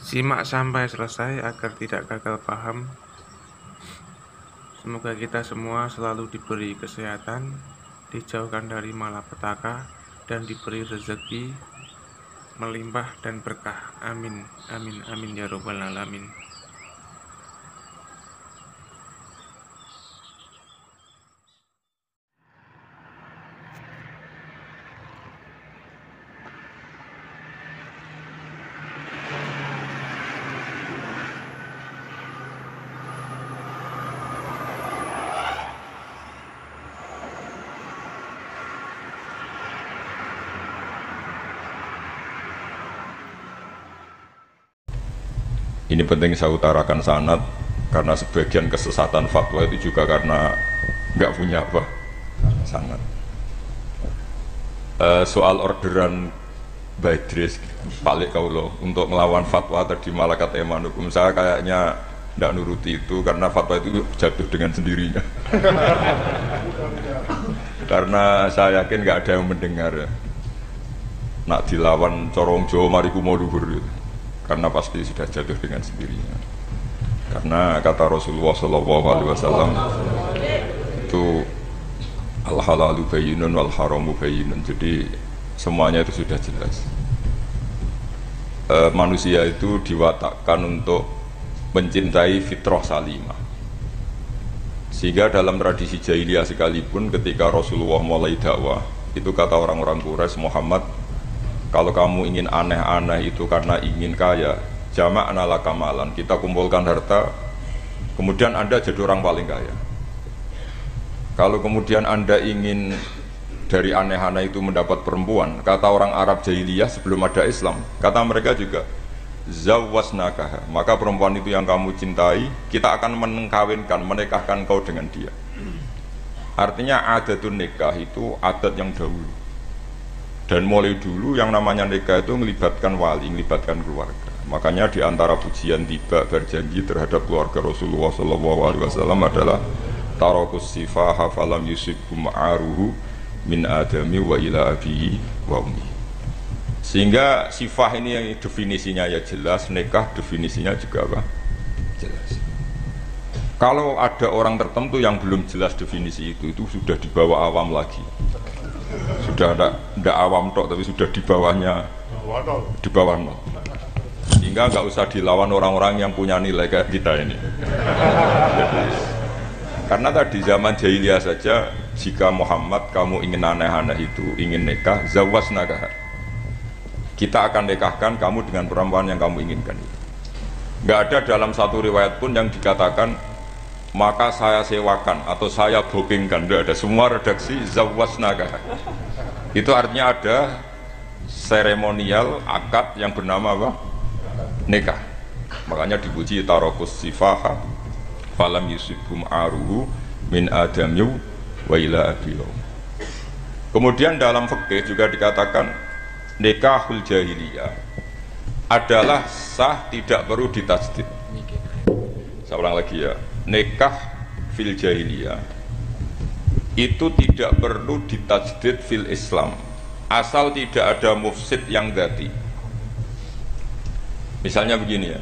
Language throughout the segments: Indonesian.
Simak sampai selesai agar tidak gagal paham. Semoga kita semua selalu diberi kesehatan, dijauhkan dari malapetaka, dan diberi rezeki melimpah dan berkah. Amin, amin, amin ya robbal alamin. Ini penting saya utarakan sanad karena sebagian kesesatan fatwa itu juga karena nggak punya apa sanad. Soal orderan Mbak Idris balik kaulo untuk melawan fatwa tadi Malakat Eman Hukum, saya kayaknya tidak nuruti itu karena fatwa itu jatuh dengan sendirinya. Karena saya yakin nggak ada yang mendengar ya. Nak dilawan corong Jawa mari kumo luhur gitu. Karena pasti sudah jatuh dengan sendirinya. Karena kata Rasulullah SAW itu al halalu bayyinun wal haramu bayyinun. Jadi semuanya itu sudah jelas. Manusia itu diwatakkan untuk mencintai fitrah salimah. Sehingga dalam tradisi jahiliyah sekalipun ketika Rasulullah mulai dakwah, itu kata orang-orang Quraisy, Muhammad, kalau kamu ingin aneh-aneh itu karena ingin kaya, jama'na laka malan, kita kumpulkan harta, kemudian Anda jadi orang paling kaya. Kalau kemudian Anda ingin dari aneh-aneh itu mendapat perempuan, kata orang Arab jahiliyah sebelum ada Islam, kata mereka juga, zawwasnakaha, maka perempuan itu yang kamu cintai, kita akan mengkawinkan, menikahkan kau dengan dia. Artinya adatun nikah itu adat yang dahulu. Dan mulai dulu yang namanya nikah itu melibatkan wali, melibatkan keluarga. Makanya di antara pujian tiba berjanji terhadap keluarga Rasulullah SAW adalah tarakus sifaha falam yusibhum ma'aruhu min adami wa ila abihi wa ummi. Sehingga sifah ini yang definisinya ya jelas, nikah definisinya juga apa? Jelas. Kalau ada orang tertentu yang belum jelas definisi itu sudah dibawa awam lagi. Sudah tidak awam tok, tapi sudah di bawahnya, di bawah nol. Sehingga nggak usah dilawan orang-orang yang punya nilai kayak kita ini. Jadi, karena tadi zaman jahiliyah saja, jika Muhammad kamu ingin aneh-aneh itu, ingin nikah, zawwasnakaha, kita akan nikahkan kamu dengan perempuan yang kamu inginkan itu. Nggak ada dalam satu riwayat pun yang dikatakan maka saya sewakan atau saya bookingkan, tidak ada. Semua redaksi zawwasnakaha. Itu artinya ada seremonial akad yang bernama apa? Nikah. Makanya dipuji tarakus sifaha falam yusibhum aruhu min adamyu wa ila abiyo. Kemudian dalam fikih juga dikatakan nikahul jahiliyah adalah sah, tidak perlu ditajdid. Saya ulang lagi ya, nikah fil jahiliyah itu tidak perlu ditajdid fil Islam asal tidak ada mufsid yang dzati. Misalnya begini ya,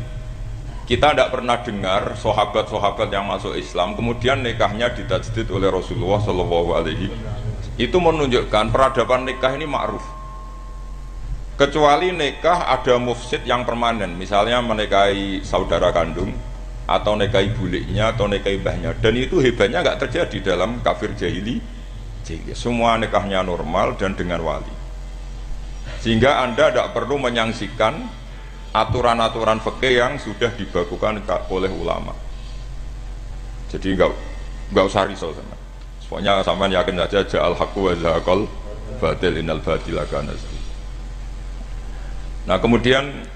kita tidak pernah dengar sahabat-sahabat yang masuk Islam kemudian nikahnya ditajdid oleh Rasulullah SAW. Itu menunjukkan peradaban nikah ini ma'ruf. Kecuali nikah ada mufsid yang permanen, misalnya menikahi saudara kandung atau nikahi buliknya atau nikahi mbahnya, dan itu hebatnya nggak terjadi dalam kafir jahili. Semua nikahnya normal dan dengan wali, sehingga Anda tidak perlu menyangsikan aturan-aturan fikih yang sudah dibakukan oleh ulama. Jadi nggak usah risau sama. Pokoknya sampean yakin saja ja'al haqqu wa zahaqal batil innal batila kana zahuqa. Nah kemudian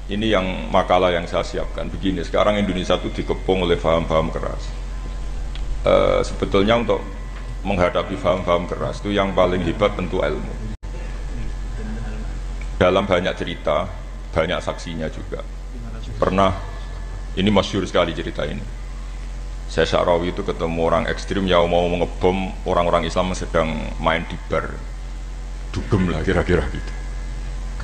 ini yang makalah yang saya siapkan begini. Sekarang Indonesia itu dikepung oleh paham-paham keras. Sebetulnya untuk menghadapi paham-paham keras itu yang paling hebat tentu ilmu. Dalam banyak cerita, banyak saksinya juga. Pernah, ini masyhur sekali cerita ini. Saya Sya'rawi itu ketemu orang ekstrim yang mau ngebom orang-orang Islam sedang main di bar. Dugem lah kira-kira gitu.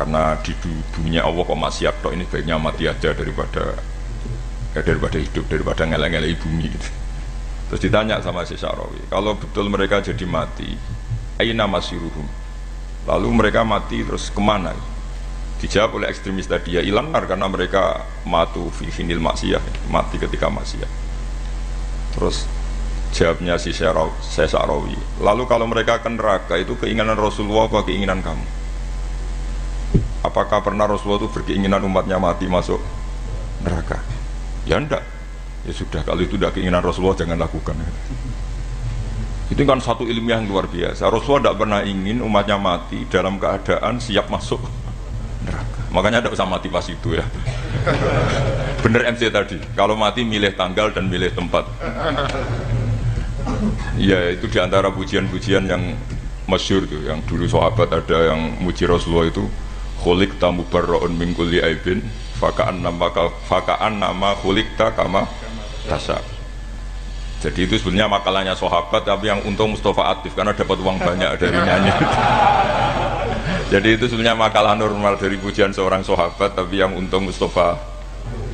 karena di dunia Allah kok maksiat tok, ini baiknya mati aja daripada hidup, daripada ngelak-ngelak bumi gitu. Terus ditanya sama si Syarawi, kalau betul mereka jadi mati, aina masiruhum, lalu mereka mati terus kemana? Dijawab oleh ekstremis tadi, ya ilang karena mereka matu fi hinil maksiyah, mati ketika maksiat. Terus jawabnya si Syarawi, lalu kalau mereka ke neraka itu keinginan Rasulullah apa keinginan kamu? Apakah pernah Rasulullah itu berkeinginan umatnya mati masuk neraka? Ya enggak. Ya sudah, kalau itu tidak keinginan Rasulullah jangan lakukan. Itu kan satu ilmiah yang luar biasa. Rasulullah tidak pernah ingin umatnya mati dalam keadaan siap masuk neraka. Makanya tidak usah mati pas itu ya. Bener MC tadi, kalau mati milih tanggal dan milih tempat. Ya itu diantara pujian-pujian yang masyhur tuh, yang dulu sahabat ada yang muji Rasulullah itu, khuliqta mubarra'un min kulli aibin faka'an nama khuliqta kama tasya. Jadi itu sebenarnya makalahnya sahabat, tapi yang untung Mustafa aktif karena dapat uang banyak dari nyanyi. Jadi itu sebenarnya makalah normal dari pujian seorang sahabat, tapi yang untung Mustafa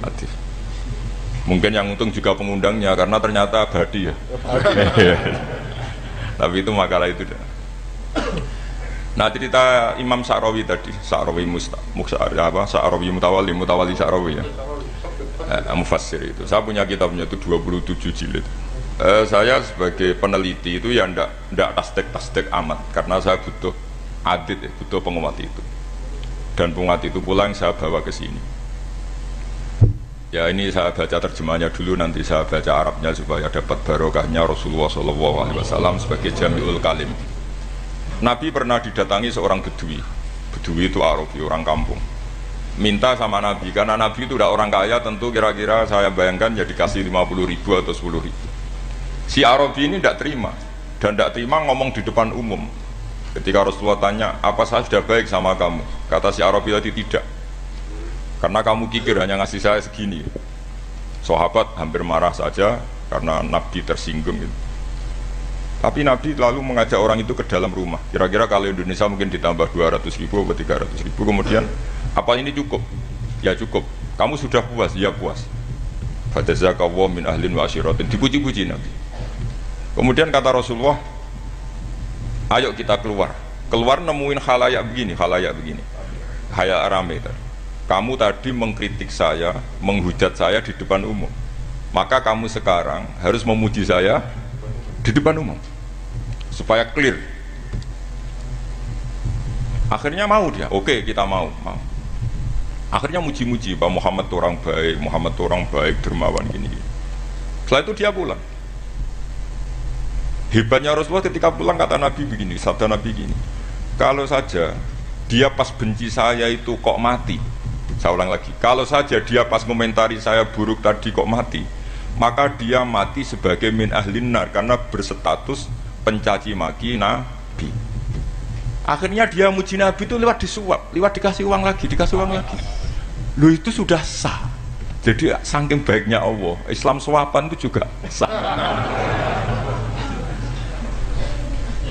aktif. Mungkin yang untung juga pengundangnya karena ternyata abadi ya. Tapi itu makalah itu dah. Nah cerita Imam Syarawi tadi, Syarawi Syarawi Mutawali Syarawi ya. Mufassir itu. Saya punya kitabnya itu 27 jilid. Saya sebagai peneliti itu ya ndak tasdek amat karena saya butuh adit, butuh penguat itu. Dan penguat itu pula yang saya bawa ke sini. Ya ini saya baca terjemahnya dulu, nanti saya baca Arabnya supaya dapat barokahnya Rasulullah SAW sebagai Jami'ul Kalim. Nabi pernah didatangi seorang bedui. Bedui itu Arabi, orang kampung. Minta sama Nabi, karena Nabi itu udah orang kaya, tentu kira-kira saya bayangkan ya dikasih 50.000 atau 10.000. Si Arabi ini tidak terima, dan tidak terima ngomong di depan umum. Ketika Rasulullah tanya, apa saya sudah baik sama kamu? Kata si Arabi tadi, tidak, karena kamu kikir hanya ngasih saya segini. Sahabat hampir marah saja karena Nabi tersinggung gitu. Tapi Nabi lalu mengajak orang itu ke dalam rumah. Kira-kira kalau Indonesia mungkin ditambah 200.000 atau 300.000. Kemudian, apa ini cukup? Ya cukup. Kamu sudah puas? Ya puas. Fadzakallahu min ahlin wa asyiratin. Dipuji-puji Nabi. Kemudian kata Rasulullah, ayo kita keluar. Keluar nemuin khalayak begini. Khalayak rame tadi. Kamu tadi mengkritik saya, menghujat saya di depan umum. Maka kamu sekarang harus memuji saya di depan umum supaya clear. Akhirnya mau dia, oke kita mau. Akhirnya muji-muji Pak Muhammad orang baik, dermawan gini. Setelah itu dia pulang. Hebatnya Rasulullah ketika pulang kata Nabi begini, sabda Nabi gini, kalau saja dia pas benci saya itu kok mati. Saya ulang lagi, kalau saja dia pas komentari saya buruk tadi kok mati, maka dia mati sebagai min ahlin nar karena berstatus pencaci maki Nabi. Akhirnya dia muji Nabi itu lewat disuap, lewat dikasih uang lagi. Loh itu sudah sah. Jadi saking baiknya Allah, Islam suapan itu juga sah.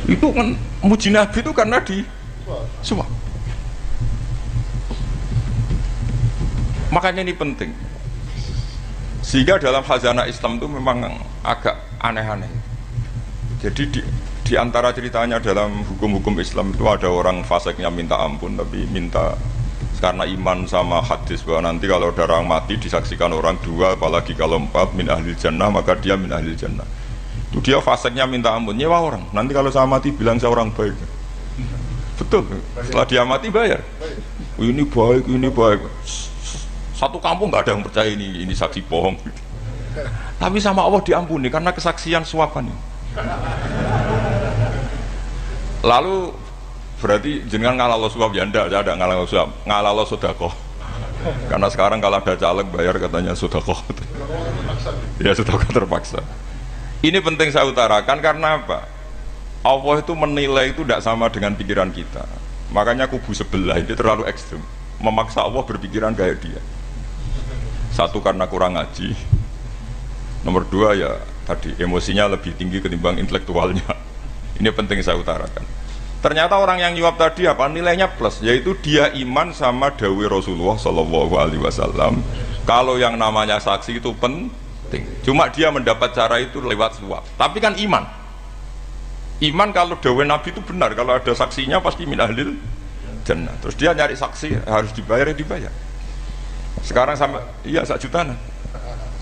Itu kan muji Nabi itu karena disuap. Makanya ini penting. Sehingga dalam khazanah Islam itu memang agak aneh-aneh. Jadi di antara ceritanya dalam hukum-hukum Islam itu ada orang fasiknya minta ampun, tapi minta karena iman sama hadis bahwa nanti kalau ada orang mati disaksikan orang dua, apalagi kalau 4 min ahlil jannah, maka dia min ahlil jannah. Itu dia fasiknya minta ampun, nyewa orang. Nanti kalau saya mati bilang saya orang baik. Betul. Setelah dia mati bayar. Ini baik. Satu kampung nggak ada yang percaya ini saksi bohong. Tapi sama Allah diampuni karena kesaksian suapan ini. Lalu berarti jenengan ngalalo suap ya ndak, saya ada ngalalo suap, ngalalo sedekah. Karena sekarang kalau ada caleg bayar katanya sedekah. Ya sedekah terpaksa. Ini penting saya utarakan karena apa? Allah itu menilai itu tidak sama dengan pikiran kita. Makanya kubu sebelah ini terlalu ekstrim, memaksa Allah berpikiran kayak dia. Satu karena kurang ngaji, nomor dua ya tadi emosinya lebih tinggi ketimbang intelektualnya. Ini penting saya utarakan. Ternyata orang yang nyuap tadi apa nilainya plus, yaitu dia iman sama dawuh Rasulullah Shallallahu Alaihi Wasallam. Kalau yang namanya saksi itu penting, cuma dia mendapat cara itu lewat suap. Tapi kan iman. Iman kalau dawuh Nabi itu benar, kalau ada saksinya pasti min ahlil jannah. Terus dia nyari saksi harus dibayar, ya dibayar. Sekarang sama iya 1 juta.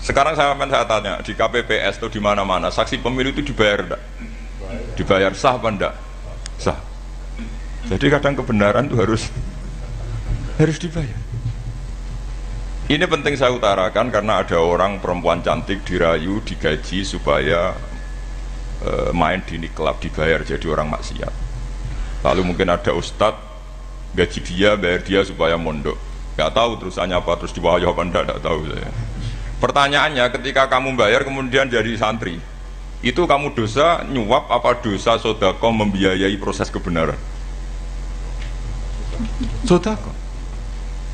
Sekarang saya tanya di KPPS atau di mana-mana saksi pemilu itu dibayar enggak? Dibayar sah apa enggak? Sah. Jadi kadang kebenaran itu harus dibayar. Ini penting saya utarakan karena ada orang perempuan cantik dirayu, digaji supaya main di niklab, dibayar jadi orang maksiat. Lalu mungkin ada ustadz gaji dia, bayar dia supaya mondok. Gak tahu terusannya apa, terus dibayar apa enggak tahu saya. Pertanyaannya, ketika kamu bayar kemudian jadi santri, itu kamu dosa nyuap apa dosa sodako membiayai proses kebenaran? Sodako.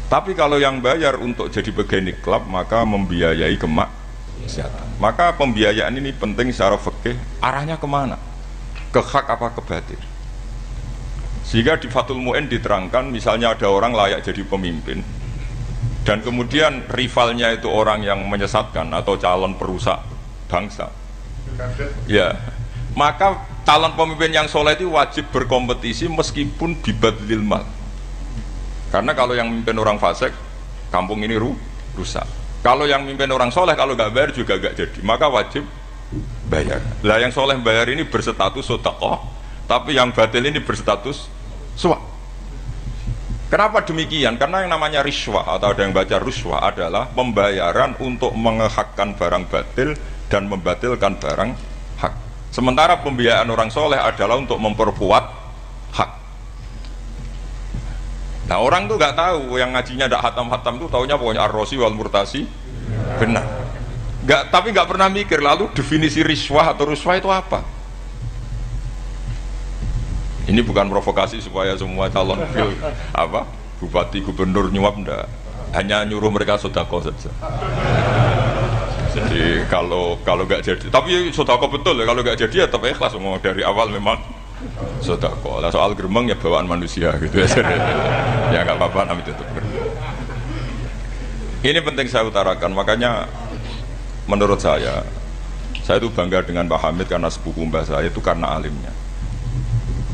Tapi kalau yang bayar untuk jadi pegawai klub maka membiayai kemaksiatan. Maka pembiayaan ini penting secara fikih. Arahnya kemana? Ke hak apa ke batil? Sehingga di Fathul Mu'in diterangkan, misalnya ada orang layak jadi pemimpin dan kemudian rivalnya itu orang yang menyesatkan atau calon perusak bangsa. Ya, maka calon pemimpin yang soleh itu wajib berkompetisi meskipun bibadlil mal. Karena kalau yang memimpin orang fasik, kampung ini rusak. Kalau yang memimpin orang soleh, kalau nggak bayar juga nggak jadi. Maka wajib bayar. Lah yang soleh bayar ini berstatus sedekah, tapi yang batil ini berstatus suap. Kenapa demikian? Karena yang namanya riswah atau ada yang baca ruswah adalah pembayaran untuk mengehakkan barang batil dan membatilkan barang hak. Sementara pembiayaan orang soleh adalah untuk memperkuat hak. Nah orang tuh nggak tahu, yang ngajinya tidak hatam-hatam tuh taunya pokoknya ar-rosi wal murtasi benar. Tapi nggak pernah mikir lalu definisi riswah atau ruswah itu apa. Ini bukan provokasi supaya semua calon bupati gubernur nyuap, enggak, hanya nyuruh mereka sedekah saja. Jadi kalau nggak jadi, tapi sedekah betul ya, kalau nggak jadi ya tapi ikhlas ngomong dari awal memang sedekah. Lah soal gremeng ya bawaan manusia gitu ya. Ya nggak apa-apa, namanya tetap gremeng. Ini penting saya utarakan, makanya menurut saya itu bangga dengan Pak Hamid karena sepupu mbah saya itu karena alimnya.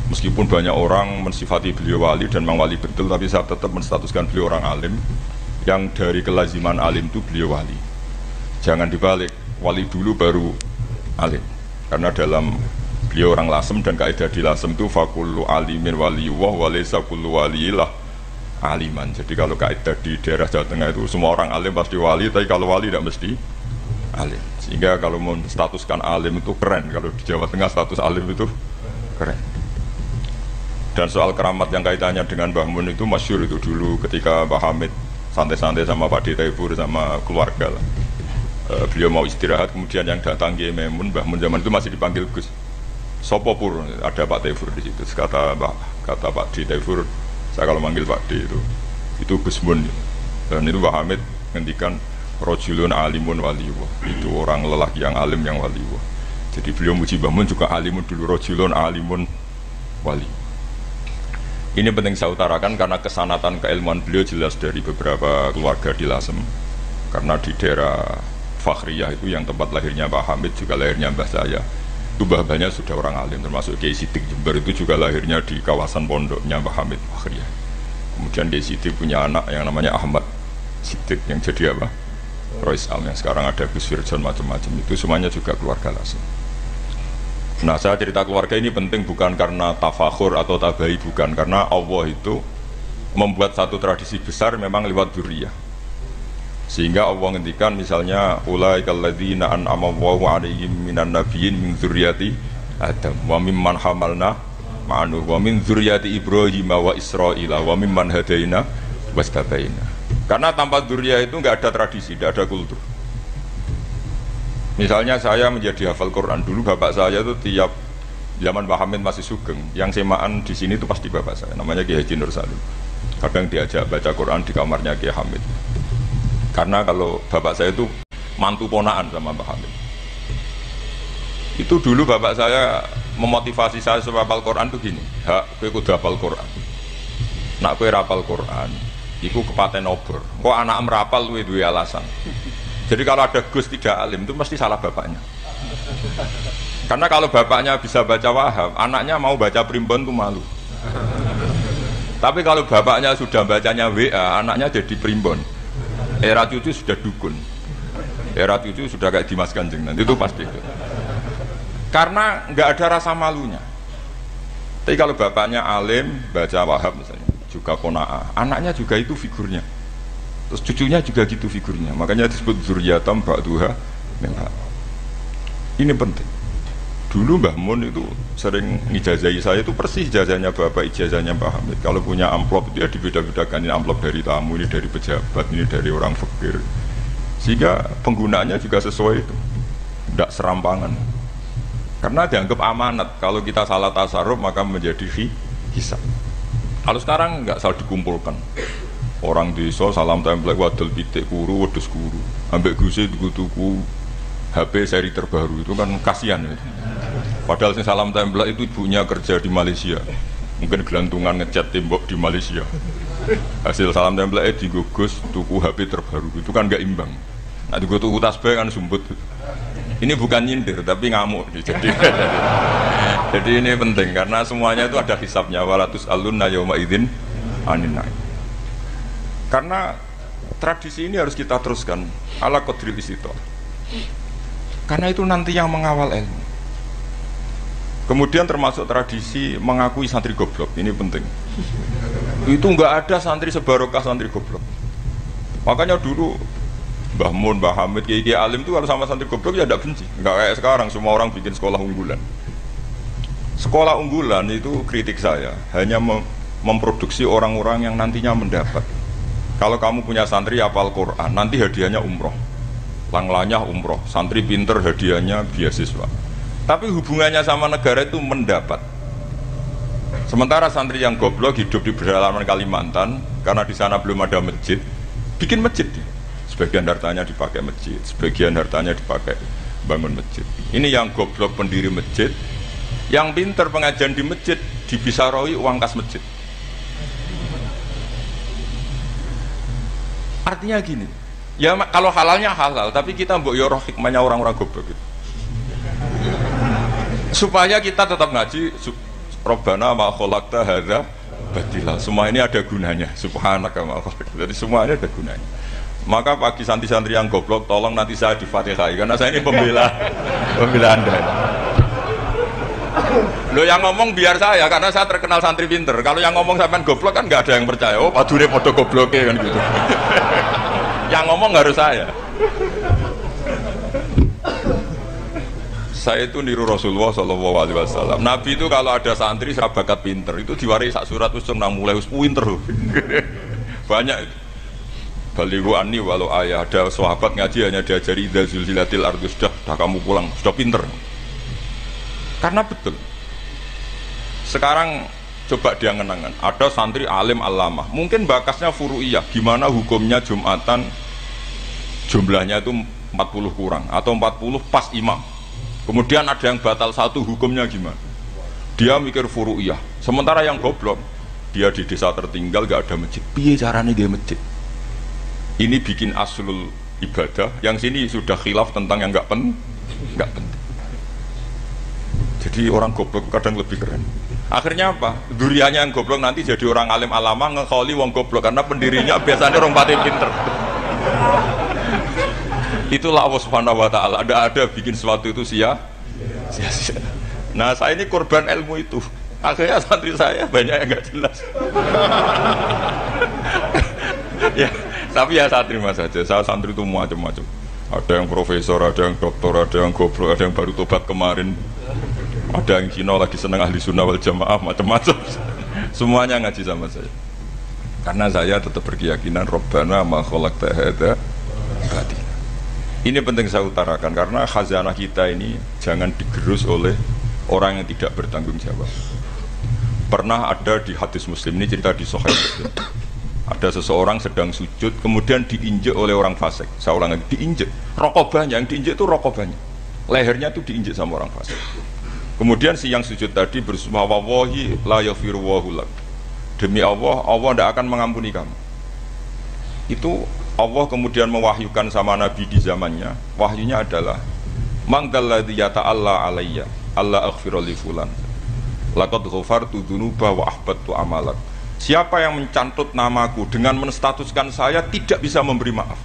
Meskipun banyak orang mensifati beliau wali dan memang wali betul, tapi saya tetap menstatuskan beliau orang alim yang dari kelaziman alim itu beliau wali. Jangan dibalik, wali dulu baru alim. Karena dalam beliau orang Lasem dan kaidah di Lasem itu fakullu alimin waliyullah walaysa kullu waliyillah aliman. Jadi kalau kaidah di daerah Jawa Tengah itu semua orang alim pasti wali, tapi kalau wali tidak mesti alim. Sehingga kalau menstatuskan alim itu keren. Kalau di Jawa Tengah status alim itu keren. Dan soal keramat yang kaitannya dengan Mbah Mun itu masyhur itu dulu ketika Pak Hamid santai-santai sama Pak Taifur sama keluarga lah. Beliau mau istirahat, kemudian yang datang Kiai Maimun, Mbah Mun zaman itu masih dipanggil Gus. Sopo pur, ada Pak Taifur di situ. Kata Pak Taifur, saya kalau manggil Pak D itu Gus Mun. Dan itu Pak Hamid ngendikan rojulun alimun waliyullah. Itu orang lelaki yang alim yang waliyullah. Jadi beliau muji Mbah Mun juga alimun dulu, rojulun alimun wali. Ini penting saya utarakan karena kesanatan keilmuan beliau jelas dari beberapa keluarga di Lasem. Karena di daerah Fakhriyah itu yang tempat lahirnya Pak Hamid juga lahirnya mbah saya. Itu mbah-mbahnya sudah orang alim, termasuk Kiai Sidik Jember itu juga lahirnya di kawasan pondoknya Pak Hamid Fakhriyah. Kemudian Kiai Sidik punya anak yang namanya Ahmad Sidik yang jadi apa? Rois Al yang sekarang ada Gus Firjon macam-macam, itu semuanya juga keluarga Lasem. Nah saya cerita keluarga ini penting bukan karena tafakhur atau tabai, bukan, karena Allah itu membuat satu tradisi besar memang lewat dzurriyyah. Sehingga Allah ngendikan misalnya ulaikal ladzina an'ama Allahu 'alaihim minan nabiyyin min dzurriyyati Adam wa mimman hamalna ma'anu wa min dzurriyyati Ibrahim wa Israila wa mimman hadaina wastabaina. Karena tanpa dzurriyyah itu enggak ada tradisi, enggak ada kultur. Misalnya saya menjadi hafal Quran, dulu bapak saya itu tiap zaman Pak Hamid masih sugeng, yang semaan di sini itu pasti bapak saya, namanya Kiai Haji Nur Salim. Kadang diajak baca Quran di kamarnya Kiai Hamid. Karena kalau bapak saya itu mantu ponaan sama Pak Hamid. Itu dulu bapak saya memotivasi saya supaya hafal Quran tuh gini, hak kowe kudu hafal Quran. Nak kowe hafal Quran, iku kepaten obor. Kok anak merapal luwe duwe alasan. Jadi kalau ada Gus tidak alim itu mesti salah bapaknya. Karena kalau bapaknya bisa baca Wahab, anaknya mau baca primbon tuh malu. Tapi kalau bapaknya sudah bacanya WA, anaknya jadi primbon. Era cucu sudah dukun. Era cucu sudah kayak Dimas Kanjeng nanti itu pasti itu. Karena nggak ada rasa malunya. Tapi kalau bapaknya alim, baca Wahab misalnya, juga kona'ah, anaknya juga itu figurnya. Terus cucunya juga gitu figurnya. Makanya disebut zuriyatam ba'duha min ba'd. Ini penting. Dulu Mbah Mun itu sering ngijazahi saya itu persis ijazahnya bapak, ijazahnya Mbah Hamid. Kalau punya amplop itu ya dibeda-bedakan, ini amplop dari tamu, ini dari pejabat, ini dari orang fakir. Sehingga penggunaannya juga sesuai itu. Tidak serampangan. Karena dianggap amanat. Kalau kita salah tasarruf maka menjadi hisab. Kalau sekarang nggak salah dikumpulkan. Orang desa salam template wadul pitik kuru wedhus kuru. Ambek guse tuku HP seri terbaru itu kan kasihan ya. Padahal sing salam template itu ibunya kerja di Malaysia. Mungkin gelantungan ngecat tembok di Malaysia. Hasil salam template digugus tuku HP terbaru itu kan nggak imbang. Nah digo tuku tasbih kan sumbut. Ini bukan nyindir tapi ngamuk. Jadi ini penting karena semuanya itu ada hisabnya. Walatus alun yauma idzin anin naim. Karena tradisi ini harus kita teruskan ala qadril istithaq. Karena itu nanti yang mengawal ilmu. Kemudian termasuk tradisi mengakui santri goblok, ini penting. Itu enggak ada santri sebarokah santri goblok. Makanya dulu Mbah Mun, Mbah Hamid, Kiai alim itu kalau sama santri goblok ya tidak benci. Enggak kayak sekarang semua orang bikin sekolah unggulan. Sekolah unggulan itu kritik saya hanya memproduksi orang-orang yang nantinya mendapat. Kalau kamu punya santri hafal Quran, nanti hadiahnya umroh. Langlanya umroh, santri pinter hadiahnya beasiswa. Tapi hubungannya sama negara itu mendapat. Sementara santri yang goblok hidup di pedalaman Kalimantan, karena di sana belum ada masjid, bikin masjid. Sebagian hartanya dipakai masjid, sebagian hartanya dipakai bangun masjid. Ini yang goblok pendiri masjid, yang pinter pengajian di masjid dibisaroi uang kas masjid. Artinya gini, ya kalau halalnya halal, tapi kita mbok yoroh hikmahnya orang-orang goblok gitu. Supaya kita tetap ngaji Rabbana ma khalaqta hadza batila. Semua ini ada gunanya. Subhanaka ma khalaqta. Jadi semuanya ada gunanya. Maka bagi santri-santri yang goblok tolong nanti saya di-Fatihai karena saya ini pembela Anda. Lo yang ngomong biar saya karena saya terkenal santri pinter. Kalau yang ngomong sampean goblok kan nggak ada yang percaya. Oh, padune padha gobloke kan gitu. Yang ngomong harus saya. Saya itu niru Rasulullah SAW. Nabi itu kalau ada santri bakat pinter itu diwaris sak surat usung nang mulai pinter. Banyak itu. Balighu anni walau ayah, ada sahabat ngaji hanya diajari idza zulzilatil ardu, sudah kamu pulang, sudah pinter. Karena betul. Sekarang coba dia ngenangan, ada santri alim alamah, mungkin bakasnya furu'iyah, gimana hukumnya Jumatan jumlahnya itu 40 kurang atau 40 pas imam. Kemudian ada yang batal satu, hukumnya gimana? Dia mikir furu'iyah. Sementara yang goblok, dia di desa tertinggal gak ada masjid. Piye caranya dia masjid? Ini bikin aslul ibadah, yang sini sudah khilaf tentang yang gak penting. Jadi orang goblok kadang lebih keren. Akhirnya apa? Duriannya yang goblok nanti jadi orang alim alama ngekholi wong goblok karena pendirinya biasanya orang pati pinter. Itulah Allah Subhanahu wa taala. Ada bikin sesuatu itu sia-sia. Nah, saya ini korban ilmu itu. Akhirnya santri saya banyak yang enggak jelas. Ya, tapi ya saya terima saja. Saya santri itu macam-macam. Ada yang profesor, ada yang doktor, ada yang goblok, ada yang baru tobat kemarin. Ada yang Cina lagi senang ahli sunnah wal jamaah, macam-macam. Semuanya ngaji sama saya. Karena saya tetap berkeyakinan Rabbana ma khalaqta hadza batila. Ini penting saya utarakan karena khazanah kita ini jangan digerus oleh orang yang tidak bertanggung jawab. Pernah ada di hadis Muslim, ini cerita di Sahih Muslim. Ada seseorang sedang sujud kemudian diinjek oleh orang fasik. Saya ulang lagi, diinjek. Rokobahnya yang diinjek itu rokobahnya. Lehernya itu diinjek sama orang fasik. Kemudian si yang sujud tadi bersumpah wallahi la yaghfiru wallahu lak. Demi Allah, Allah tidak akan mengampuni kamu. Itu Allah kemudian mewahyukan sama Nabi di zamannya. Wahyunya adalah mangdalladzi yata'alla alayya alla aghfira li fulan. Laqad ghafartu dzunuba wa ahbattu amalak. Siapa yang mencantut namaku dengan menstatuskan saya tidak bisa memberi maaf.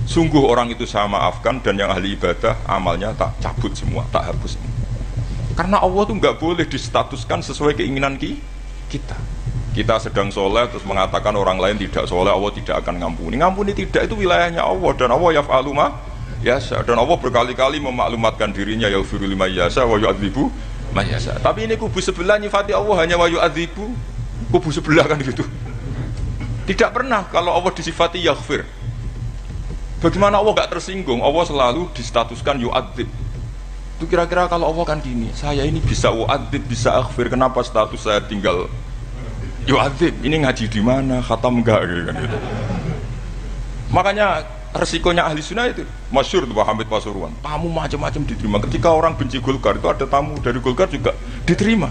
Sungguh orang itu saya maafkan dan yang ahli ibadah amalnya tak cabut semua, tak hapus semua. Karena Allah tuh nggak boleh distatuskan sesuai keinginan kita. Kita sedang soleh terus mengatakan orang lain tidak soleh, Allah tidak akan ngampuni. Ngampuni tidak, itu wilayahnya Allah dan Allah yaf'alu ma yasha. Dan Allah berkali-kali memaklumatkan dirinya yaghfiru liman yasha wa yu'adzibu man yasha. Tapi ini kubu sebelah nyifati Allah hanya wa yu'adzibu, kubu sebelah kan gitu. Tidak pernah kalau Allah disifati yaghfir. Bagaimana Allah gak tersinggung? Allah selalu distatuskan yu'adzib. Itu kira-kira kalau Allah kan gini, saya ini bisa u'adzib, bisa aghfir, kenapa status saya tinggal yu'adzib? Ini ngaji di mana? Khatam enggak gitu kan gitu. Makanya resikonya ahli sunnah itu masyhur tuh Pak Hamid Pasuruan. Tamu macam-macam diterima. Ketika orang benci Golkar itu ada tamu dari Golkar juga diterima.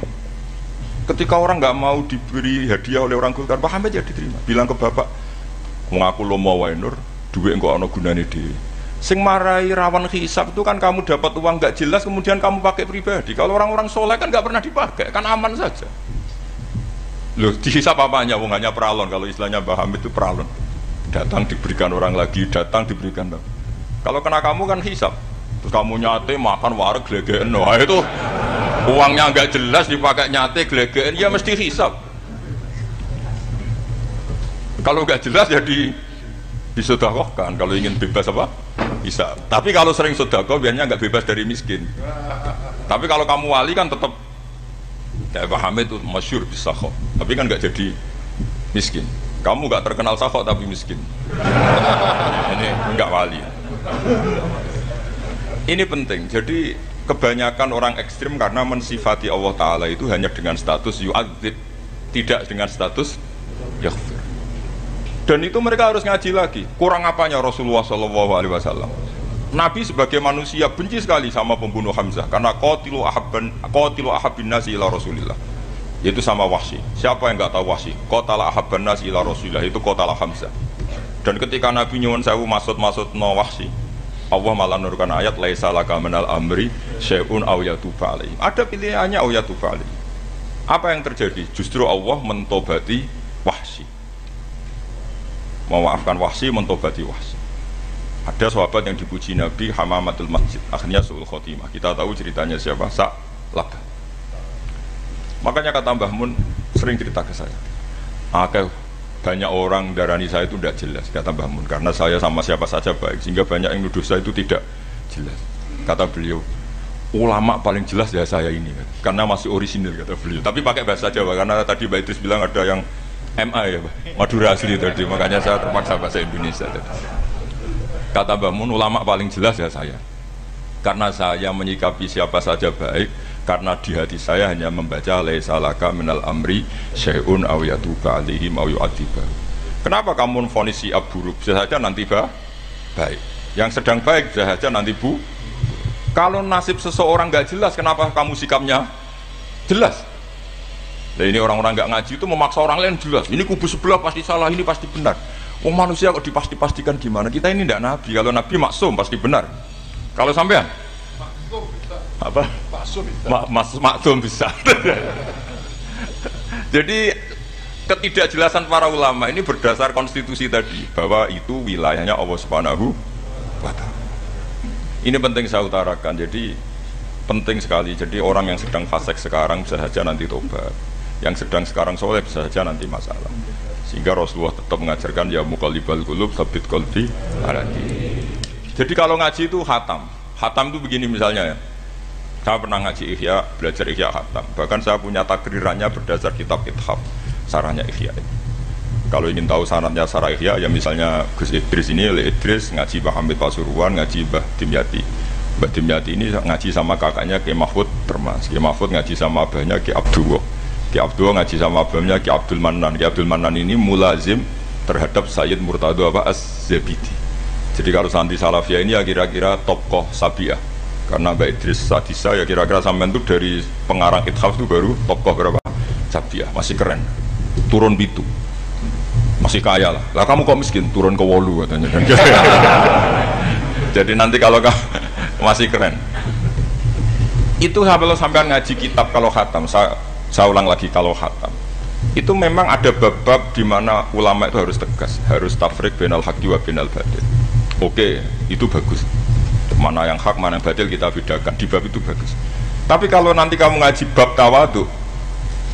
Ketika orang nggak mau diberi hadiah oleh orang Golkar, Pak Hamid ya diterima. Bilang ke bapak, mengaku lo mau wainur, duit enggak ono gunane dhewe. Sing marai rawan hisab itu kan kamu dapat uang nggak jelas kemudian kamu pakai pribadi. Kalau orang-orang soleh kan nggak pernah dipakai, kan aman saja. Loh, dihisab apanya? Wong hanya peralon. Kalau istilahnya Mbah Hamid itu peralon. Datang diberikan orang lagi, datang diberikan. Kalau kena kamu kan hisab. Terus kamu nyate makan wareg glegeken. Wah itu uangnya nggak jelas dipakai nyate glegeken, ya mesti hisab. Kalau nggak jelas ya disedekahkan. Kalau ingin bebas apa? Bisa. Tapi kalau sering sedekah biasanya nggak bebas dari miskin. Tapi kalau kamu wali kan tetap ya Pak Hamid itu masyhur bisa kok. Tapi kan nggak jadi miskin. Kamu nggak terkenal sakok tapi miskin. Ini nggak wali. Ini penting. Jadi kebanyakan orang ekstrim karena mensifati Allah Ta'ala itu hanya dengan status yu'adzib, tidak dengan status yaghfir. Dan itu mereka harus ngaji lagi. Kurang apanya Rasulullah SAW? Nabi sebagai manusia benci sekali sama pembunuh Hamzah karena qatilu ahabbin nasi ila Rasulillah, yaitu sama Wahsy. Siapa yang nggak tahu Wahsy? Qatala ahabban nasi ila Rasulillah, itu qatala Hamzah. Dan ketika Nabi nyuwun sewu maksud no Wahsy, Allah malah menurunkan ayat laisa laka minal amri syai'un aw yatuba alaihim. Ada pilihannya aw yatuba alaihim. Apa yang terjadi? Justru Allah mentobati Wahsy. Memaafkan Wahsy, mentobati Wahsy. Ada sahabat yang dipuji Nabi Hamamatul Masjid, akhirnya su'ul khotimah. Kita tahu ceritanya siapa? Sa'labah. Makanya kata Mbah Mun sering cerita ke saya, banyak orang darani saya itu tidak jelas, kata Mbah Mun, karena saya sama siapa saja baik, sehingga banyak yang nuduh saya itu tidak jelas. Kata beliau, ulama paling jelas ya saya ini, karena masih orisinil, kata beliau. Tapi pakai bahasa Jawa, karena tadi Mbak Idris bilang ada yang MA ya Pak, Madura asli tadi, makanya saya terpaksa bahasa Indonesia tadi. Kata Mbah Mun, ulama paling jelas ya saya, karena saya menyikapi siapa saja baik, karena di hati saya hanya membaca laisa laka minal amri syai'un aw yatuba alaihim aw yu'adziba. Kenapa kamu vonis si buruk? Bisa saja nanti baik. Yang sedang baik bisa saja nanti bu. Kalau nasib seseorang nggak jelas, kenapa kamu sikapnya jelas? Nah ini orang-orang nggak ngaji itu memaksa orang lain jelas. Ini kubu sebelah pasti salah, ini pasti benar. Oh manusia kok dipasti-pastikan gimana? Kita ini tidak nabi. Kalau nabi maksum pasti benar. Kalau sampean apa? Maksum bisa. Jadi ketidakjelasan para ulama ini berdasar konstitusi tadi, bahwa itu wilayahnya Allah Subhanahu wa Ta'ala. Ini penting saya utarakan. Jadi penting sekali. Jadi orang yang sedang fasik sekarang bisa saja nanti tobat, yang sedang sekarang soleh bisa saja nanti masalah. Sehingga Rasulullah tetap mengajarkan ya muqallibal qulub tsabbit qalbi ala dinik. Jadi kalau ngaji itu khatam. Khatam itu begini misalnya ya. Saya pernah ngaji Ihya, belajar Ihya khatam. Bahkan saya punya takrirannya berdasar kitab Ithaf, sarahnya Ihya. Kalau ingin tahu sanadnya sarah Ihya, ya misalnya Gus Idris ini, oleh Idris ngaji Mbah Hamid Pasuruan, ngaji Mbah Dimyati. Mbah Dimyati ini ngaji sama kakaknya Ki Mahfud Permas. Ki Mahfud ngaji sama abahnya Ki Abdullah. Ki Abdullah ngaji sama abahnya Ki Abdul Manan. Ki Abdul Manan ini mulazim terhadap Sayyid Murtado Az-Zabidi. Jadi kalau santri Salafiyah ini ya kira-kira tokoh Sabiah. Karena Mbak Idris Sadisa ya kira-kira sampean tuh dari pengarang Ithaf itu baru tokoh berapa? Sabiah, masih keren. Turun pitu. Masih kaya lah. Lah kamu kok miskin? Turun ke wolu katanya. Jadi nanti kalau kamu masih keren. Itu kalau sampean ngaji kitab kalau khatam, saya ulang lagi kalau khatam. Itu memang ada bab-bab di mana ulama itu harus tegas, harus tafriq bainal haqqi wa bainal batil. Oke, itu bagus. Mana yang hak, mana yang batil kita bedakan. Di bab itu bagus. Tapi kalau nanti kamu ngaji bab tawadhu,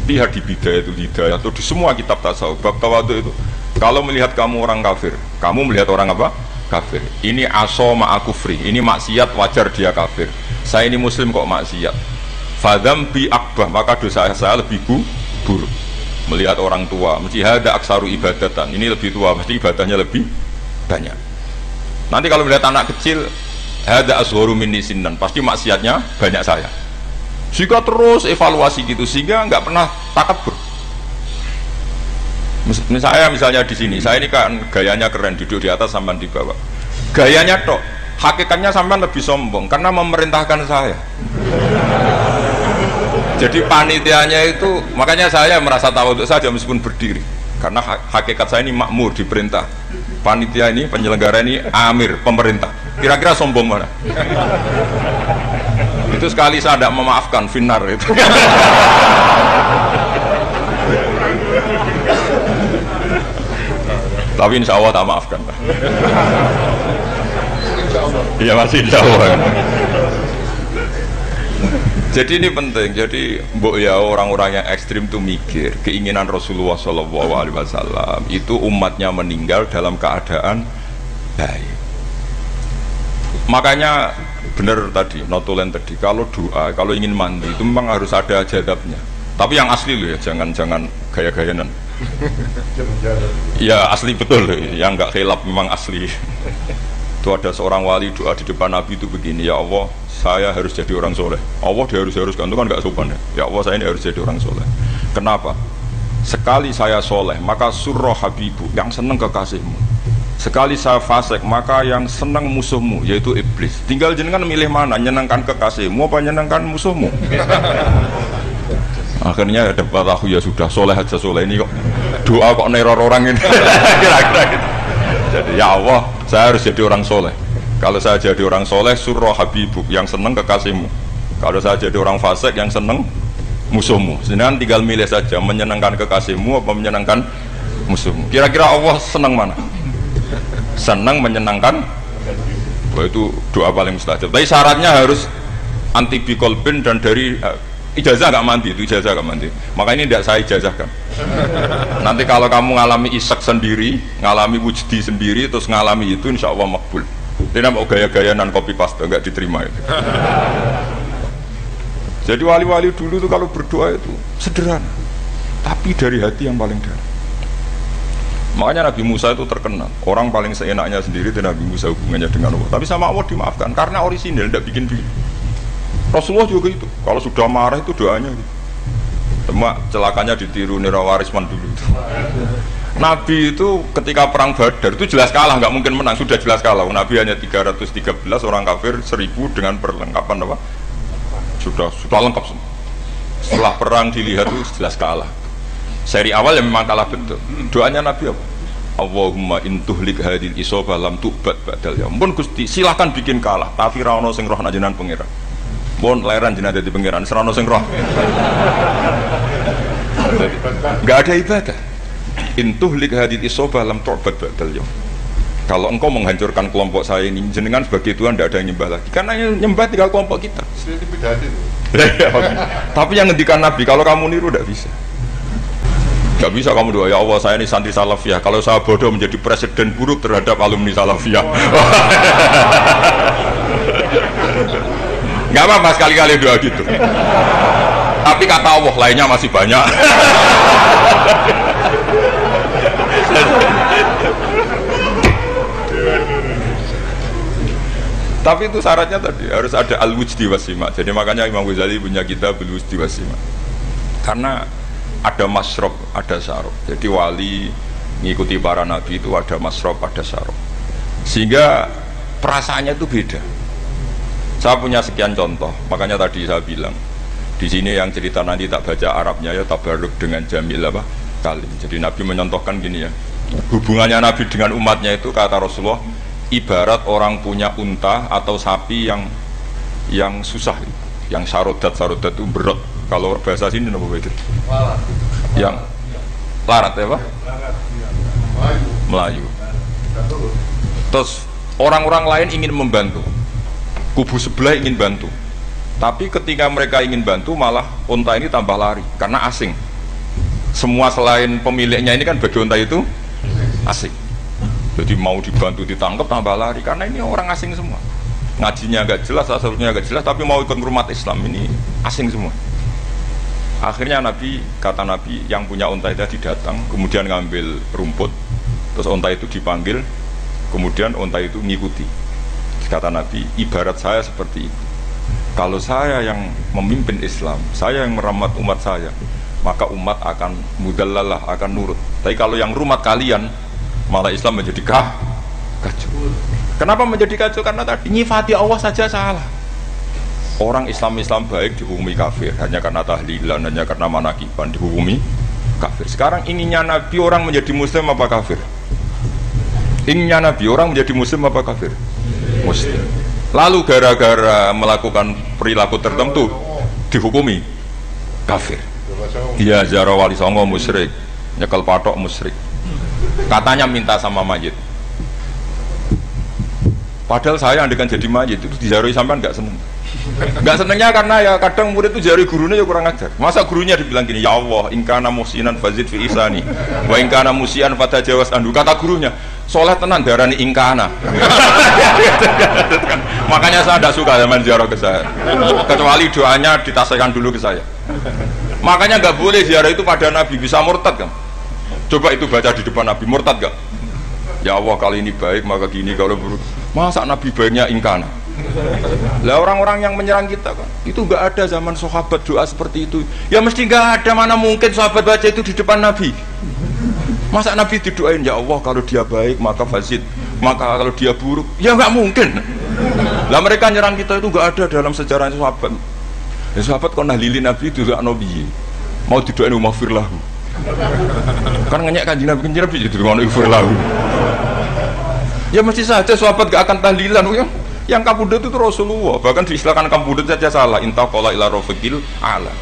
lihat di Bidayatul Hidayah atau di semua kitab tasawuf, bab tawadhu itu, kalau melihat kamu orang kafir, kamu melihat orang apa? Kafir. Ini aso ma'akufri, ini maksiat wajar dia kafir. Saya ini muslim kok maksiat. Fadam bi akbah, maka dosa saya lebih buruk. Melihat orang tua, mesti ada aksaru ibadatan. Ini lebih tua, pasti ibadahnya lebih banyak. Nanti kalau melihat anak kecil, ada asgharu minni sinnan, pasti maksiatnya banyak saya. Sehingga terus evaluasi gitu, sehingga nggak pernah takabur. Misalnya di sini, saya ini kan gayanya keren, duduk di atas sampai di bawah. Gayanya tok, hakikatnya sampai lebih sombong karena memerintahkan saya. Jadi panitianya itu, makanya saya merasa tawadhu saja meskipun berdiri, karena hakikat saya ini makmur, diperintah. Panitia ini, penyelenggara ini amir, pemerintah. Kira-kira sombong mana? Itu sekali saya tidak memaafkan, finar itu. Tapi insya Allah tak maafkan. Iya masih insya Allah. Jadi ini penting. Jadi mbok ya orang-orang yang ekstrim itu mikir keinginan Rasulullah SAW itu umatnya meninggal dalam keadaan baik. Makanya benar tadi, notulen tadi, kalau doa, kalau ingin mandi itu memang harus ada jadabnya. Tapi yang asli loh ya, jangan gaya-gayanan. Ya asli betul loh, yang nggak khilaf memang asli. Itu ada seorang wali doa di depan Nabi itu begini, ya Allah, saya harus jadi orang soleh. Allah diharuskan, itu kan nggak sopan ya. Ya Allah, saya ini harus jadi orang soleh. Kenapa? Sekali saya soleh, maka surroh habibu, yang seneng kekasihmu. Sekali saya fasik, maka yang seneng musuhmu, yaitu iblis. Tinggal jenengan milih mana, nyenangkan kekasihmu apa nyenangkan musuhmu. Akhirnya ada batahu, ya sudah, soleh aja soleh, ini kok doa kok neror orang ini. Kira-kira gitu. Jadi ya Allah, saya harus jadi orang soleh. Kalau saya jadi orang soleh, surroh habibuk, yang seneng kekasihmu. Kalau saya jadi orang fasik, yang seneng musuhmu. Sedangkan tinggal milih saja, menyenangkan kekasihmu apa menyenangkan musuhmu. Kira-kira Allah seneng mana? Seneng menyenangkan. Wah, itu doa paling mustajab. Tapi syaratnya harus anti bikolbin dan dari ijazah gak mandi, itu ijazah gak mandi. Maka ini tidak saya ijazahkan. Nanti kalau kamu ngalami isak sendiri, ngalami wujdi sendiri, terus ngalami itu insya Allah makbul. Ini mau gaya-gayanan copy paste, gak diterima itu. Jadi wali-wali dulu itu kalau berdoa itu sederhana, tapi dari hati yang paling dalam. Makanya Nabi Musa itu terkenal, orang paling seenaknya sendiri dan Nabi Musa hubungannya dengan Allah. Tapi sama Allah dimaafkan, karena orisinil, tidak bikin-bikin. Rasulullah juga itu, kalau sudah marah itu doanya gitu. Cuma celakanya ditiru Nirawarisman dulu itu. Nabi itu ketika perang Badar itu jelas kalah, nggak mungkin menang, sudah jelas kalah. Nabi hanya 313 orang kafir, 1000 dengan perlengkapan apa? Sudah lengkap semua. Setelah perang dilihat itu jelas kalah. Seri awal yang memang kalah betul. Doanya Nabi apa? Allahumma intuhlik hadil isobah lam tu'bad badal ya. Ampun Gusti, silahkan bikin kalah, tapi ra ono sing roh najenan pengiran. Bon lairan jenazah di pengiran, serano sing roh. Gak ada ibadah. Intuh lik hadid isobah lam tu'bad ba'dal yawm. Kalau engkau menghancurkan kelompok saya ini, jenengan sebagai Tuhan tidak ada yang nyembah lagi. Karena yang nyembah tinggal kelompok kita. Tapi yang ngendikan Nabi, kalau kamu niru tidak bisa. Gak bisa kamu doa, ya Allah saya ini santri salafiyah. Kalau saya bodoh menjadi presiden buruk terhadap alumni salafiyah. Gak apa-apa sekali-kali doa gitu. Tapi kata Allah lainnya masih banyak. Tapi itu syaratnya tadi harus ada al-wujdi wasima. Jadi makanya Imam Ghazali punya kitab al-wujdi wasima. Karena ada masrob, ada syarab. Jadi wali ngikuti para nabi itu ada masrob, ada syarab. Sehingga perasaannya itu beda. Saya punya sekian contoh, makanya tadi saya bilang di sini yang cerita nanti tak baca Arabnya ya tabaruk dengan jamil apa kalim. Jadi Nabi menyontohkan gini ya, hubungannya Nabi dengan umatnya itu kata Rasulullah ibarat orang punya unta atau sapi yang susah, yang sarodat itu berat. Kalau bahasa sini apa begitu? Yang larat ya Pak? Melayu. Terus orang-orang lain ingin membantu, kubu sebelah ingin bantu, tapi ketika mereka ingin bantu malah unta ini tambah lari karena asing. Semua selain pemiliknya ini kan bagi unta itu asing, jadi mau dibantu ditangkap tambah lari karena ini orang asing semua. Ngajinya agak jelas, asalnya agak jelas, tapi mau ikut umat Islam ini asing semua. Akhirnya kata Nabi yang punya unta itu didatang, kemudian ngambil rumput, terus unta itu dipanggil, kemudian unta itu ngikuti. Kata Nabi, ibarat saya seperti itu. Kalau saya yang memimpin Islam, saya yang merawat umat saya, maka umat akan mudallalah, akan nurut. Tapi kalau yang rumat kalian, malah Islam menjadi kacau. Kenapa menjadi kacau? Karena tadi nyifati Allah saja salah. Orang Islam baik dihukumi kafir hanya karena tahlilan, hanya karena manakiban dihukumi kafir. Sekarang inginnya Nabi orang menjadi muslim apa kafir? Inginnya Nabi orang menjadi muslim apa kafir? Muslim. Lalu gara-gara melakukan perilaku tertentu dihukumi kafir. Iya, ziarah wali songo musyrik, nyekel patok musyrik. Katanya minta sama mayit. Padahal saya andekan jadi mayit itu diziarahi sampean nggak seneng. Nggak senengnya karena ya kadang murid itu jari gurunya ya kurang ajar. Masa gurunya dibilang gini, ya Allah, ingkana musinan fazid fi isani, wa ingkana musian fatajawas andu. Kata gurunya, soleh tenan darani ingkana. Makanya saya tidak suka zaman ziarah ke saya, kecuali doanya ditasihkan dulu ke saya. Makanya nggak boleh ziarah itu pada Nabi, bisa murtad kan? Coba itu baca di depan Nabi, murtad gak? Ya Allah, kali ini baik maka gini, kalau buruk. Masa Nabi baiknya ingkana? Lah orang-orang yang menyerang kita kan, itu nggak ada zaman sahabat doa seperti itu. Ya mesti nggak ada, mana mungkin sahabat baca itu di depan Nabi. Masa Nabi didoain, ya Allah kalau dia baik maka fazid, maka kalau dia buruk, ya nggak mungkin. Lah mereka nyerang kita itu nggak ada dalam sejarah sahabat. Ya sahabat kok nahlilin Nabi itu gak Nabi, mau didoain umafir lahu. Kan ngenyek kanjeng Nabi kencir Nabi jadi ngono umafir lahu. Ya mesti saja sahabat gak akan tahlilan ya. Yang kabudut itu Rasulullah, bahkan diistilahkan kabudut saja salah. Inta qala ila rafiqil ala.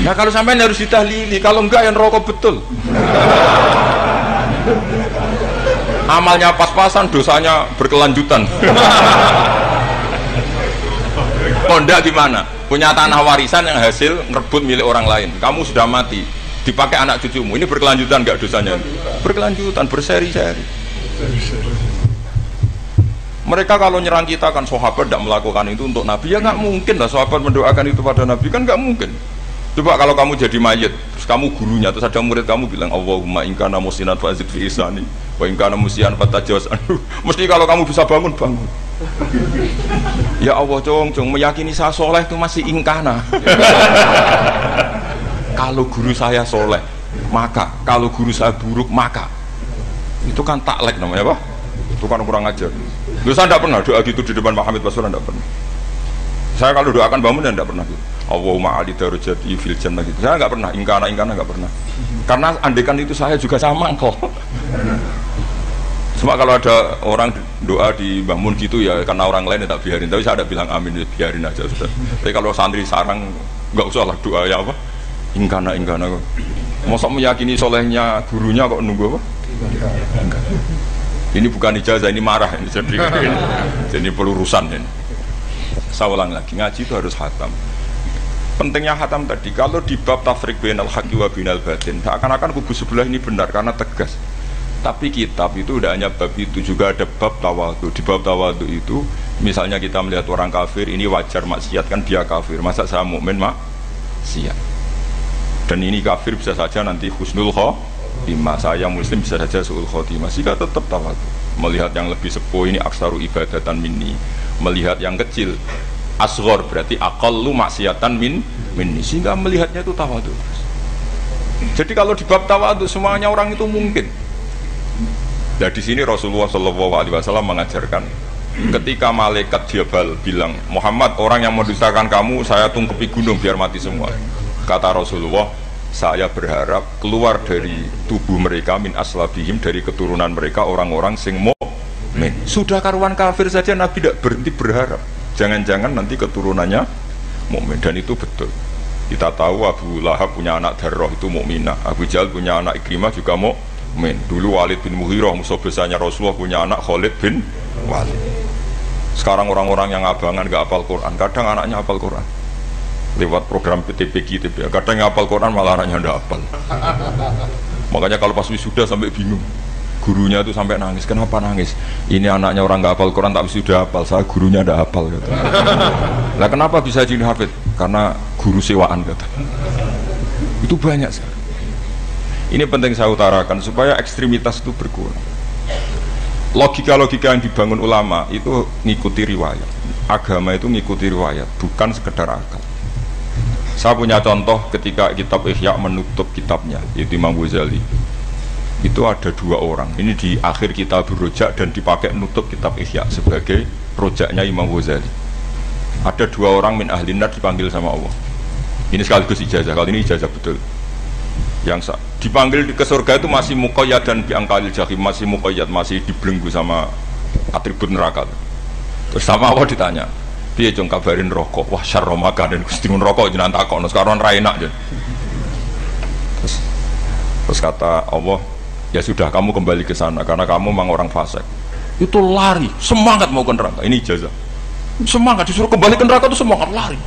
Nah kalau sampai harus ditahlili, kalau enggak yang rokok betul. Amalnya pas-pasan, dosanya berkelanjutan. Kondak gimana? Punya tanah warisan yang hasil ngerebut milik orang lain. Kamu sudah mati, dipakai anak cucumu. Ini berkelanjutan enggak dosanya? Berkelanjutan, berseri-seri. Mereka kalau nyerang kita kan sahabat tidak melakukan itu untuk Nabi, ya nggak mungkin lah sahabat mendoakan itu pada Nabi, kan nggak mungkin. Coba kalau kamu jadi mayit, terus kamu gurunya, terus ada murid kamu bilang Allahumma ingkana musinan fa'azid fi isani wa ingkana musian fatajawaz anhu. Mesti kalau kamu bisa bangun. Ya Allah cong meyakini saya soleh itu masih ingkana. Kalau guru saya soleh maka, kalau guru saya buruk maka. Itu kan taklek namanya, Pak. Itu kan kurang ajar. Loh, saya tidak pernah doa gitu di depan Pak Hamid Baswedan, tidak pernah. Saya kalau doakan bangun dan tidak pernah gitu. Allahumma ali darajati fil jannah gitu. Saya nggak pernah, ingkana nggak pernah. Karena andekan itu saya juga sama kok. Cuma kalau ada orang doa di bangun gitu ya karena orang lain ya tak biarin. Tapi saya ada bilang amin, ya biarin aja sudah. Tapi kalau santri sarang nggak usah lah doa ya apa. Ingkana kok. Masa meyakini solehnya gurunya kok nunggu apa? Enggak. Ini bukan ijazah, ini marah ini jadi pelurusan ini. Saya ulang lagi, ngaji itu harus khatam. Pentingnya khatam tadi, kalau di bab tafriq bainal haqqi wa bainal batin, seakan-akan kubu sebelah ini benar karena tegas. Tapi kitab itu tidak hanya bab itu, juga ada bab tawadhu. Di bab tawadhu itu, misalnya kita melihat orang kafir, ini wajar maksiat kan dia kafir. Masa saya mukmin maksiat? Dan ini kafir bisa saja nanti husnul khotimah, saya muslim bisa saja su'ul khotimah. Sehingga tetap tawadhu. Melihat yang lebih sepuh ini aksaru ibadatan minni, melihat yang kecil asghar berarti aqallu maksiatan minni, sehingga melihatnya itu tawadhu. Jadi kalau di bab tawadhu semuanya orang itu mungkin. Nah di sini Rasulullah SAW mengajarkan ketika malaikat Jabal bilang, Muhammad, orang yang mendustakan kamu saya tungkepi gunung biar mati semua. Kata Rasulullah, saya berharap keluar dari tubuh mereka min aslabihim, dari keturunan mereka orang-orang sing mukmin. Sudah karuan kafir saja Nabi tidak berhenti berharap, jangan-jangan nanti keturunannya mukmin. Dan itu betul. Kita tahu Abu Lahab punya anak Darrah itu mukminah, Abu Jahal punya anak Ikrimah juga mukmin. Dulu Walid bin Mughirah musuh besarnya Rasulullah punya anak Khalid bin Walid. Sekarang orang-orang yang abangan gak hafal Quran, kadang anaknya hafal Quran lewat program PTPG, kadang yang hafal Quran malah anaknya ndak hafal. Makanya kalau pas wisuda sampai bingung, gurunya itu sampai nangis. Kenapa nangis? Ini anaknya orang gak hafal Quran tapi sudah hafal, saya gurunya ndak hafal kata. Lah kenapa bisa jadi hafid? Karena guru sewaan kata. Itu banyak sekali. Ini penting saya utarakan supaya ekstremitas itu berkurang. Logika-logika yang dibangun ulama itu ngikuti riwayat. Agama itu ngikuti riwayat, bukan sekedar akal. Saya punya contoh ketika kitab Ihya menutup kitabnya, yaitu Imam Ghazali. Itu ada dua orang. Ini di akhir kitab Rojak dan dipakai menutup kitab Ihya sebagai rojaknya Imam Ghazali. Ada dua orang min ahli nar dipanggil sama Allah. Ini sekaligus ijazah, kalau ini ijazah betul. Yang dipanggil ke surga itu masih muqayyad dan biangkalil jahim, masih muqayyad, masih dibelenggu sama atribut neraka. Terus sama Allah ditanya, piye jong kabarin rokok? Wah syarro makan dan kustinun rokok jenang takok, sekarang ra enak jen. Terus kata Allah, ya sudah kamu kembali ke sana karena kamu memang orang fasik. Itu lari, semangat mau ke neraka. Ini ijazah. Semangat disuruh kembali ke neraka itu semangat lari.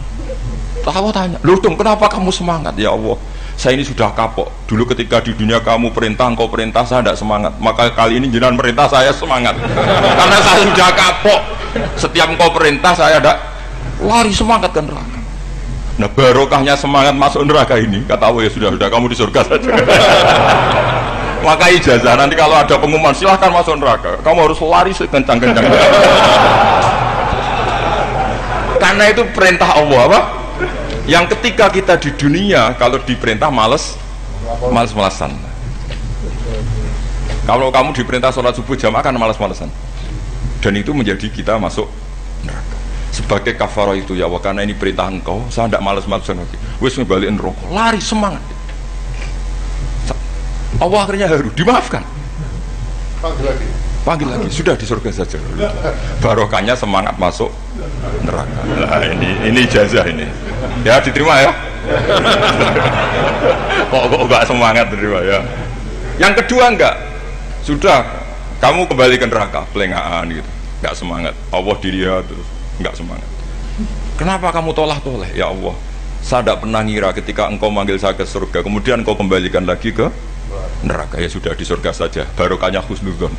Allah tanya, loh dong kenapa kamu semangat? Ya Allah, saya ini sudah kapok. Dulu ketika di dunia kamu perintah, engkau perintah, saya tidak semangat. Maka kali ini jenengan perintah saya semangat. Karena saya sudah kapok. Setiap engkau perintah saya tidak lari semangat ke neraka. Nah barokahnya semangat masuk neraka ini, kata Allah, ya sudah kamu di surga saja. Maka ijazah nanti kalau ada pengumuman silahkan masuk neraka, kamu harus lari sekencang-kencang. Karena itu perintah Allah apa? Yang ketika kita di dunia kalau diperintah males-malesan. Kalau kamu diperintah sholat subuh jamaah kan males-malesan. Dan itu menjadi kita masuk neraka. Sebagai kafarah itu ya Allah, karena ini perintah engkau, saya tidak males-malesan lagi. Wis ngebalikin rokok, lari semangat. Allah akhirnya harus dimaafkan. Panggil lagi, sudah di surga saja. Barokahnya semangat masuk neraka. Nah, ini ijazah ini. Ya diterima ya. kok enggak semangat terima ya. Yang kedua enggak. Sudah kamu kembali ke neraka, pelengahan gitu. Enggak semangat. Allah dilihat terus enggak semangat. Kenapa kamu toleh? Ya Allah, saya tidak pernah ngira ketika engkau manggil saya ke surga, kemudian engkau kembalikan lagi ke neraka. Ya sudah di surga saja, barokahnya husnudzon.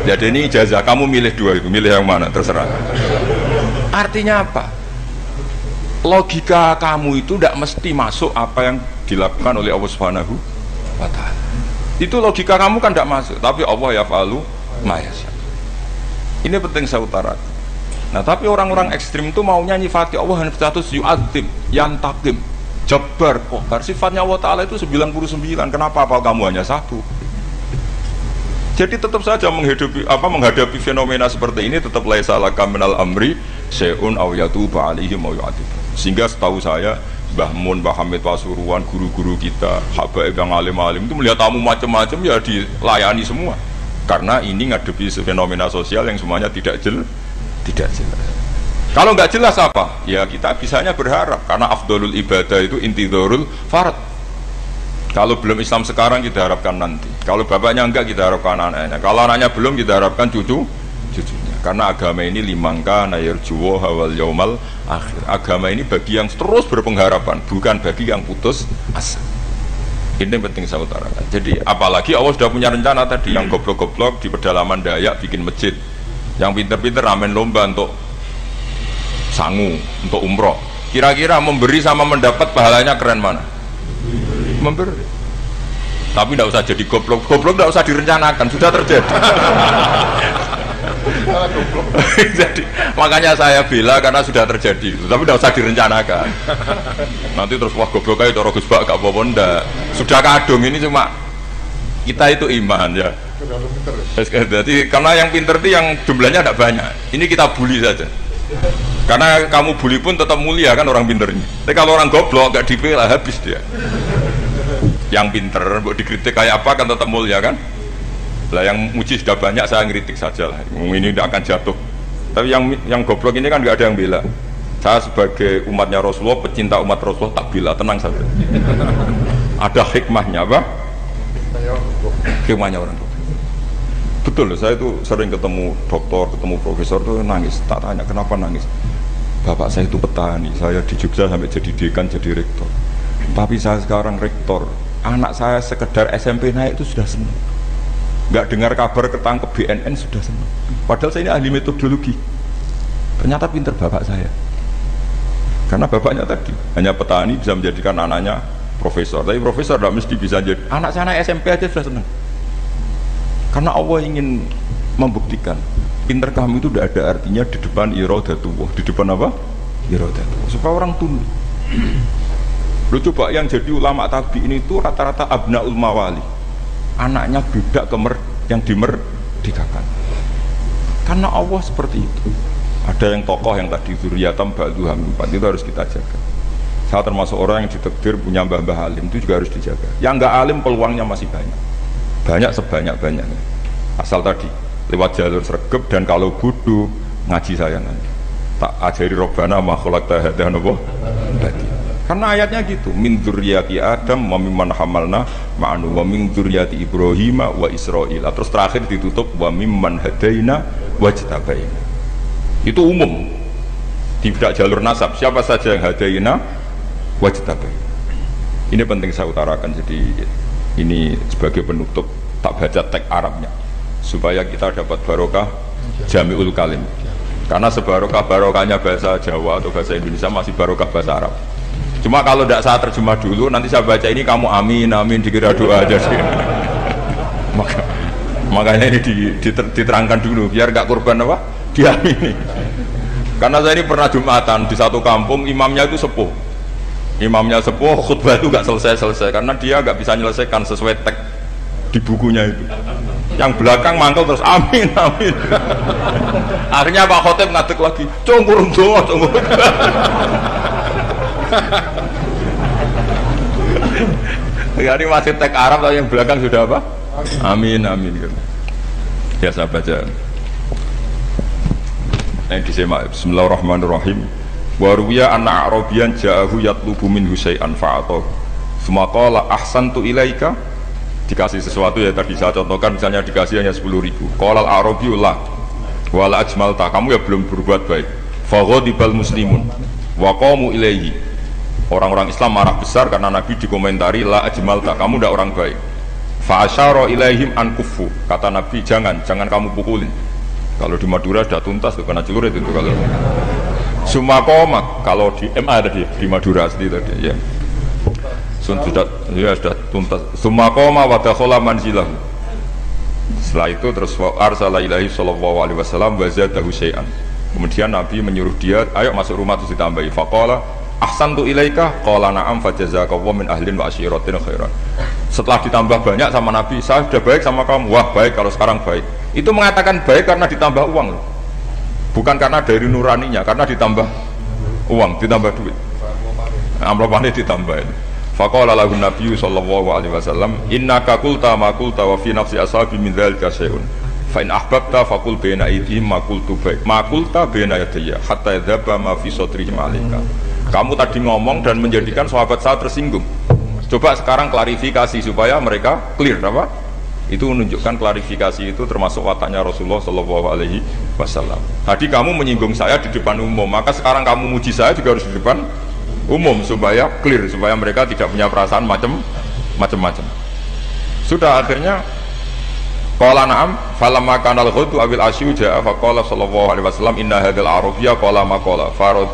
Jadi ini ijazah, kamu milih dua itu, milih yang mana terserah. Artinya apa? Logika kamu itu tidak mesti masuk apa yang dilakukan oleh Allah Subhanahu wa Ta'ala. Itu logika kamu kan tidak masuk, tapi Allah yaf'alu ma yasha. Ini penting saya utarakan. Nah tapi orang-orang ekstrim itu maunya nyifati Allah hanya status yu'adzim, yantakim, jabbar, kohar. Sifatnya Allah Ta'ala itu 99. Kenapa apa kamu hanya satu? Jadi tetap saja menghadapi fenomena seperti ini tetap laisa laka minal amri syai'un aw yatuba alaihim aw yu'adzib. Sehingga setahu saya Mbah Mun, Mbah Hamid Pasuruan, guru-guru kita, habaib yang alim-alim itu melihat tamu macam-macam ya dilayani semua. Karena ini ngadepi fenomena sosial yang semuanya tidak jelas. Kalau nggak jelas apa? Ya kita bisanya berharap karena afdolul ibadah itu intidharul farad. Kalau belum Islam sekarang kita harapkan nanti. Kalau bapaknya enggak kita harapkan anaknya. Kalau anaknya belum kita harapkan cucunya. Karena agama ini limangka nayarjuwo hawal yaumal akhir. Agama ini bagi yang terus berpengharapan, bukan bagi yang putus asa. Ini penting saya utarakan. Jadi apalagi Allah sudah punya rencana tadi, yang goblok-goblok di pedalaman Dayak bikin masjid, yang pinter-pinter ramen lomba untuk sangu, untuk umroh. Kira-kira memberi sama mendapat pahalanya keren mana? Memberi. Tapi tidak usah jadi goblok tidak usah direncanakan, sudah terjadi. Jadi makanya saya bela karena sudah terjadi, tapi tidak usah direncanakan. Nanti terus wah goblok aja cara Gus Bak gak apa-apa ndak. Sudah kadung ini cuma kita itu iman ya. Terlalu pinter. Jadi karena yang pinter itu yang jumlahnya tidak banyak. Ini kita bully saja. Karena kamu bully pun tetap mulia kan orang pinter ini. Tapi kalau orang goblok gak dipilih habis dia. Yang pinter, buat dikritik kayak apa kan tetap mulia kan? Lah yang muji sudah banyak, saya ngeritik saja lah. Ini tidak akan jatuh. Tapi yang goblok ini kan nggak ada yang bela. Saya sebagai umatnya Rasulullah, pecinta umat Rasulullah tak bela, tenang saja. Ada hikmahnya apa? Hikmahnya orang goblok. Betul, saya itu sering ketemu dokter, ketemu profesor tuh nangis. Tak tanya kenapa nangis. Bapak saya itu petani, saya di Jogja sampai jadi dekan, jadi rektor. Tapi saya sekarang rektor, anak saya sekedar SMP naik itu sudah senang. Nggak dengar kabar ketangkep BNN sudah senang. Padahal saya ini ahli metodologi. Ternyata pinter bapak saya. Karena bapaknya tadi hanya petani bisa menjadikan anaknya profesor. Tapi profesor tidak mesti bisa jadi. Anak saya anak SMP aja sudah senang. Karena Allah ingin membuktikan pinter kamu itu tidak ada artinya di depan iradatullah. Di depan apa? Iradatullah. Supaya orang tunduk. Lu coba yang jadi ulama tabi'in itu rata-rata abnaul mawali. Anaknya budak yang dimerdekakan. Karena Allah seperti itu. Ada yang tokoh yang tadi zuriyatam ba'duha min ba'd, itu harus kita jaga. Saya termasuk orang yang ditakdir punya mbah-mbah alim, itu juga harus dijaga. Yang enggak alim peluangnya masih banyak. Banyak sebanyak-banyaknya. Asal tadi lewat jalur sregep, dan kalau bodoh ngaji saya nanti. Tak ajari robbana ma khalaqta hadza badi. Karena ayatnya gitu, min dzurriyyati Adam wa mimman hamalna ma'anu wa min dzurriyyati Ibrahim wa Israil. Terus terakhir ditutup wa mimman hadaina wajtabaina. Itu umum. Tidak jalur nasab, siapa saja yang hadaina wajtabaina. Ini penting saya utarakan, jadi ini sebagai penutup tak baca teks Arabnya supaya kita dapat barokah jami'ul kalim. Karena sebarokah-barokahnya bahasa Jawa atau bahasa Indonesia masih barokah bahasa Arab. Cuma kalau tidak saya terjemah dulu, nanti saya baca ini kamu amin amin dikira doa aja sih. Makanya ini diterangkan dulu biar gak korban apa diamini. Karena saya ini pernah Jumatan di satu kampung, imamnya itu sepuh. Imamnya sepuh, khutbah itu gak selesai karena dia gak bisa menyelesaikan sesuai teks di bukunya itu. Yang belakang mangkel terus amin amin. Akhirnya Pak Khotib ngadeg lagi, cungkur doa cungkur. Ini masih teks Arab atau yang belakang sudah apa? Amin amin gitu. Ya saya baca. Yang disemak. Bismillahirrahmanirrahim. Wa ruwiya anna Arabiyan ja'ahu yatlubu minhu syai'an fa'atahu. Tsumma qala ahsantu ilaika. Dikasih sesuatu ya tadi saya contohkan, misalnya dikasih hanya 10.000. Qala al-Arabiyyu la wala ajmalta, kamu ya belum berbuat baik. Fa ghadibal muslimun wa qamu ilaihi. Orang-orang Islam marah besar karena Nabi dikomentari la ajmalta, kamu tidak orang baik. Fa asyara ilaihim an kufu, kata Nabi jangan kamu pukulin. Kalau di Madura sudah tuntas tuh karena celurit itu kalau. Sumakomak kalau di MA ada di Madura asli tadi ya. Sudah tuntas. Sumakoma wa dakhala manzilahu. Setelah itu terus arsala ilahi sallallahu alaihi wasallam wa zadahu syai'an. Kemudian Nabi menyuruh dia, ayo masuk rumah terus ditambahi. Faqala ahsantu ilaika qala na'am fajazakallahu min ahlin wa asyiratin khairan. Setelah ditambah banyak sama Nabi, saya sudah baik sama kamu. Wah, baik kalau sekarang baik. Itu mengatakan baik karena ditambah uang loh. Bukan karena dari nuraninya, karena ditambah uang, ditambah duit. Amropannya ditambah. Faqala lahu Nabi sallallahu alaihi wasallam, innaka qulta ma qulta wa fi nafsi ashabi min dzalika syai'un. Fa in ahbabta faqul baina aydihim ma qultu baik. Ma qulta baina yadayya hatta yadhaba ma fi sadrihim alaika. Kamu tadi ngomong dan menjadikan sahabat saya tersinggung. Coba sekarang klarifikasi supaya mereka clear apa? Itu menunjukkan klarifikasi itu termasuk wataknya Rasulullah sallallahu alaihi wasallam. Tadi kamu menyinggung saya di depan umum, maka sekarang kamu muji saya juga harus di depan umum supaya clear, supaya mereka tidak punya perasaan macam-macam. Sudah akhirnya qala na'am falamma kana al-ghadu awil asyu ja'a faqala sallallahu alaihi wasallam inna hadzal arabiyya qala ma qala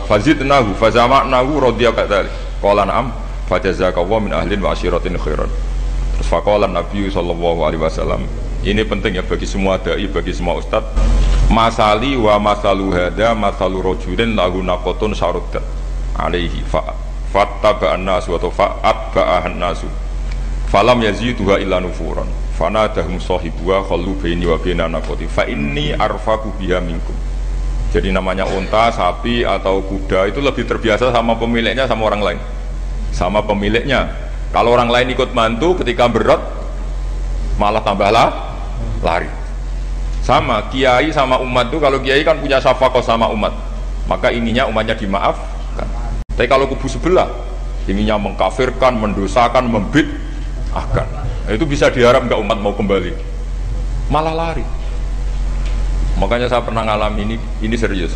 fazidnahu fazama'nahu radhiya kadzalik qala na'am fajazakallahu min ahlin wa asyiratin khairan. Terus faqala Nabi sallallahu alaihi wasallam, ini penting ya bagi semua dai, bagi semua ustaz, masali wa masalu hadza masalu rajulin lahu naqatun syaruddat alaihi fattaba'an nas wa tafa'at ba'ahan nasu falam yaziduha illa nufuran. fanadahum sahibuha khallu baini wa baina naqati fa inni arfaqu biha minkum. Jadi namanya unta, sapi atau kuda itu lebih terbiasa sama pemiliknya sama orang lain. Sama pemiliknya. Kalau orang lain ikut bantu ketika berat malah tambahlah lari. Sama kiai sama umat tuh, kalau kiai kan punya syafaqah sama umat, maka ininya umatnya dimaafkan. Tapi kalau kubu sebelah ininya mengkafirkan, mendosakan, membid'ahkan, itu bisa diharap nggak umat mau kembali, malah lari. Makanya saya pernah ngalami ini serius.